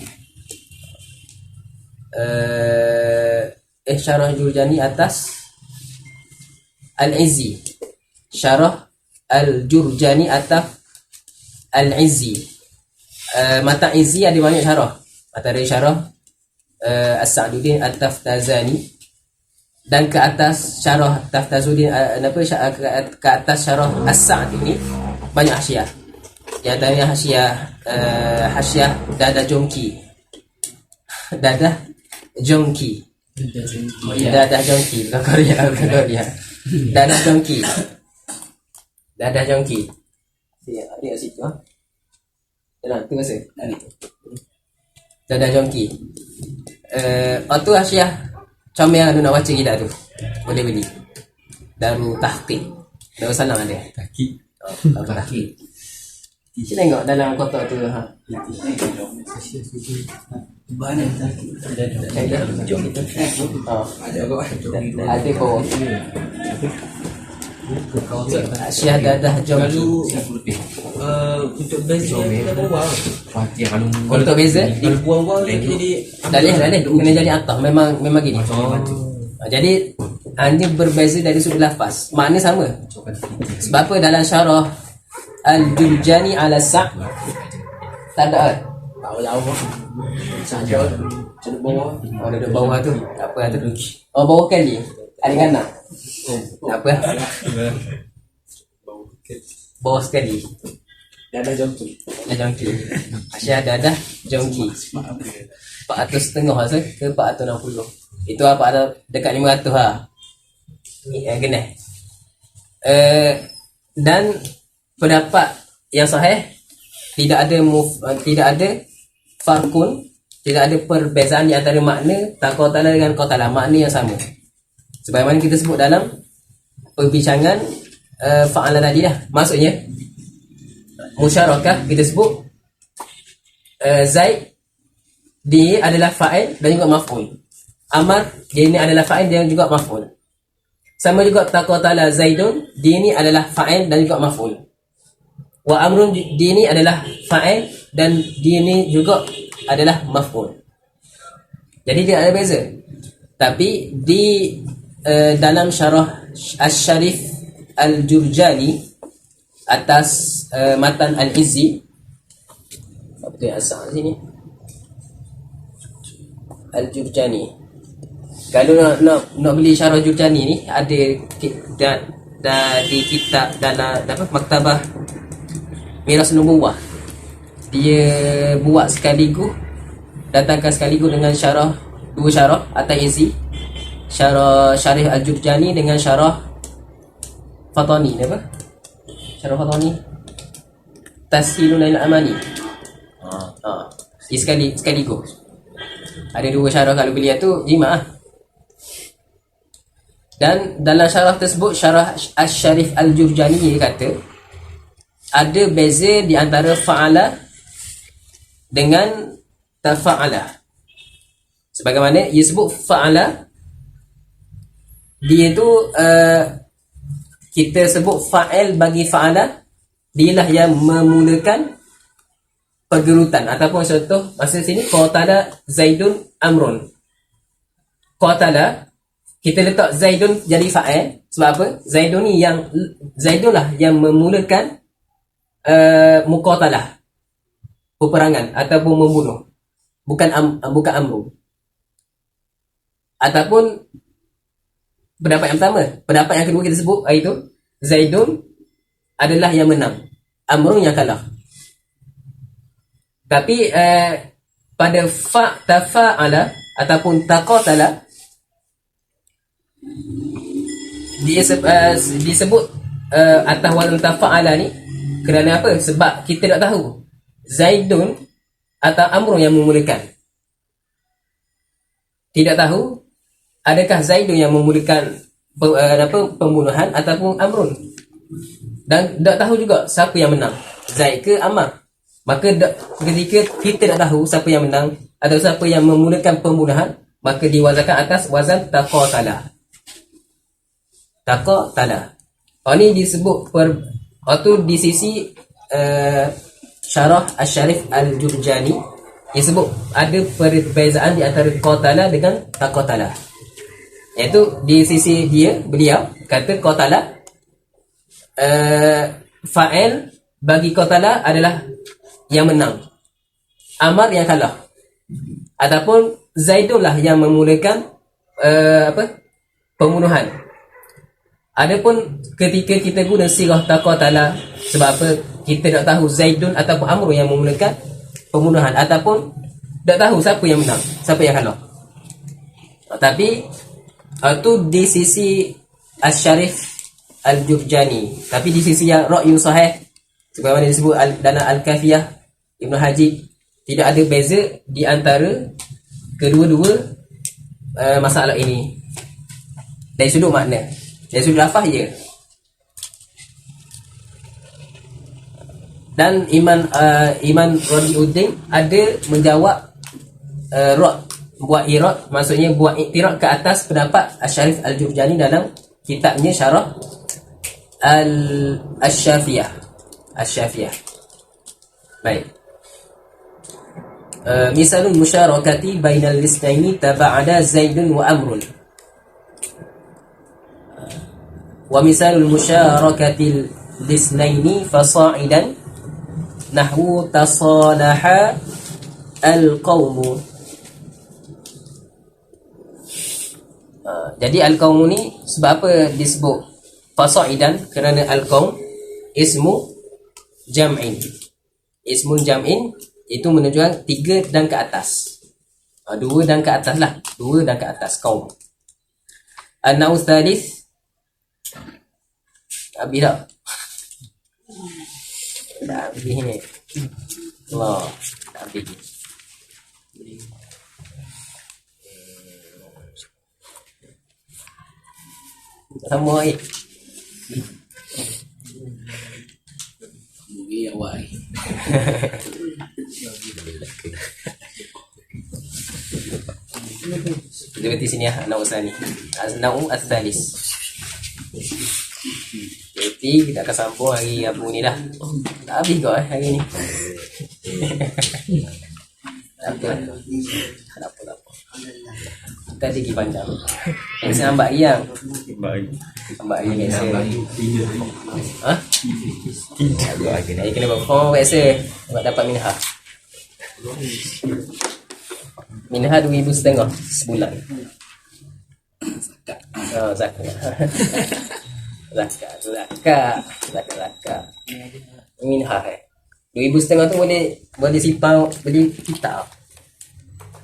syarah Jurjani atas Al-Izzi. Syarah Al-Jurjani atas Al-Izzi. Mata Izzi ada banyak syarah. Mata dari syarah As-Sa'duddin At-Taftazani, dan ke atas syarah Taftazuddin ke atas syarah As-Sa'd ini banyak hasyiah. Yang antaranya hasyiah Dadah Jongki. Dadah Jongki. Dadah Jongki. Bukan Korea. Dadah Jongki. Dadah Jongki. Ada kat situ ha. Tenang, tu rasa. Dadah Jongki. Tu hasyiah comel yang nak baca kita tu. Boleh beli. Darul Tahqiq. Darul Salam ada. Darul Tahqiq. Kita tengok dalam kotak tu ha. Ada bawah. Syah Dadah Jongki. Untuk beza kita buang. Untuk beza Buang-buang jadi dalih kena jadi atas. Memang gini. Jadi ini berbeza dari sudut lafaz. Makna sama. Sebab apa dalam syarah Al-Jurjani ala Sa' tak ada. jauh-jauh. Saja cenderung bawah. Oh, duduk bawah tu. Apa tu? Oh, bawah kali. Ada kanak. Apa? Bawah sekali. Dadah jongki. Dadah jongki. Asyik dadah jongki. 400 rasa ke 460. Itu apa ada dekat 500 ha. Kena. Dan pendapat yang sahih tidak ada farkun, tidak ada perbezaan di antara makna taqwa ta'ala dengan qaw ta'ala, makna yang sama. Sebagaimana kita sebut dalam perbincangan fa'ala tadi dah. Maksudnya musyarakah kita sebut Zaid dia adalah fa'il dan juga maf'ul. Amar dia ini adalah fa'il dan juga maf'ul. Sama juga taqwa ta'ala Zaidun dia ini adalah fa'il dan juga maf'ul. Wa amrun dia ini adalah fa'il dan dia ini juga adalah maf'ul. Jadi dia ada beza. Tapi di dalam syarah Asy-Syarif Al-Jurjani atas matan Al-Izzi, apa tu yang asal sini? Al-Jurjani. Kalau nak beli syarah Jurjani ni ada di kitab dalam apa maktabah Miras Nubuwah. Dia buat sekaligus, datangkan sekaligus dengan syarah, dua syarah At-Ta'izi, syarah Syarif Al-Jurjani dengan syarah Fatani. Apa? Syarah Fatani Tashilun Al-Amani. Dia sekaligus. Ada dua syarah, kalau beli tu jima. Dan dalam syarah tersebut, syarah Asy-Syarif Al-Jurjani dia kata ada beza di antara fa'ala dengan tafa'ala. Sebagaimana ia sebut fa'ala, dia tu kita sebut fa'il bagi fa'ala, dialah yang memulakan pergerutan. Ataupun contoh masa sini qatala Zaidun Amrun. Qatala kita letak Zaidun jadi fa'il. Sebab apa? Zaidun lah yang memulakan muqatalah, peperangan ataupun membunuh, bukan Amru. Ataupun pendapat yang pertama, pendapat yang kedua kita sebut iaitu Zaidun adalah yang menang, Amrun yang kalah. Tapi pada tafa'ala ataupun taqatala dia disebut atas wazn tafa'ala ni kerana apa? Sebab kita tak tahu Zaidun atau Amrun yang memulakan. Tidak tahu adakah Zaidun yang memulakan pembunuhan ataupun Amrun. Dan tak tahu juga siapa yang menang, Zaid ke Amr. Maka ketika kita tak tahu siapa yang menang atau siapa yang memulakan pembunuhan, maka diwazankan atas wazan taqatala. Taqatala. Ini disebut waktu di sisi syarah Asy-Syarif Al-Jurjani disebut ada perbezaan di antara qatala dengan taqatala. Iaitu di sisi beliau kata qatala, fa'il bagi qatala adalah yang menang, Amar yang kalah, ataupun Zaidun lah yang memulakan pembunuhan. Adapun ketika kita guna sirah taqatala, sebab apa? Kita nak tahu Zaidun ataupun Amr yang memulakan pembunuhan, ataupun tak tahu siapa yang menang, siapa yang kalah. Tapi itu di sisi Asy-Syarif Al-Jurjani. Tapi di sisi yang ra'yu sahih, sebagaimana disebut dalam Al-Kafiyah Ibn Hajib, tidak ada beza di antara kedua-dua masalah ini dari sudut makna, dari sudut lafaz je. Dan Iman Radiuddin ada menjawab buat irad, maksudnya buat iktiraf ke atas pendapat Asy-Syarif Al-Jurjani dalam kitabnya Syarah Al-Syafiyah. Baik. Misalul musyarakati bainal lisnaini taba'ada Zaidun wa Amrun. Wa misalul musyarakati lisnaini fasa'idan nahwu tasalaha al-qawmu. Jadi al-qawmu ni sebab apa disebut fasa'idan? Kerana al-qawm ismu jam'in. Ismun jam'in itu menunjukkan 3 dan ke atas. 2 dan ke atas lah. 2 dan ke atas kaum. An-na'u tsalits. Habis tak? Tak habis ni. Allah. Tak habis. Sama lagi. Bagi awak. Kita berhenti sini ya. Na'u tsani. Na'u ats-tsalis. Berarti kita akan sambung hari Rabu ni dah. Tak habis kau hari ni. Tak apa. Tadi lagi panjang. Yang saya ambak yang ambak yang biasa. Ha? Tidak. Kena buat form biasa buat dapat minhah. Minhah 2,500 sebulan. Oh, zakat. Zakat. Minhah 2,500 tu boleh simpan beli kitab.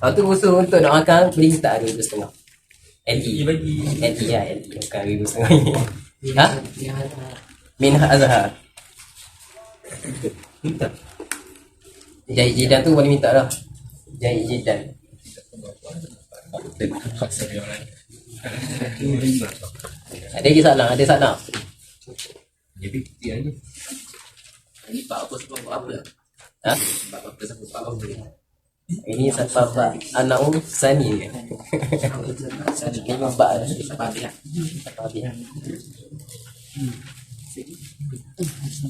Tu khusus untuk nak makan beli kitab 2,500. LE ya, LE bukan 2,500 ni. Ha? Minhah Azhar. Jahit jidan tu boleh minta dah. Jahit jidan. Ada lagi salah? Ada salah? Jadi dia ni. Ini pak apa sebab apa? Ha? Pak apa sebab apa? Ini sabab An-Na'u tsani. Ini membak Sababnya.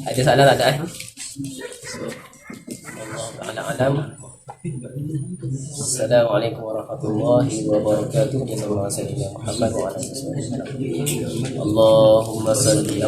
Ada salah tak ada? Allah alam. Assalamualaikum warahmatullahi wabarakatuh. Allahumma salli ala Muhammad wa ala alihi wasallam. Allahumma salli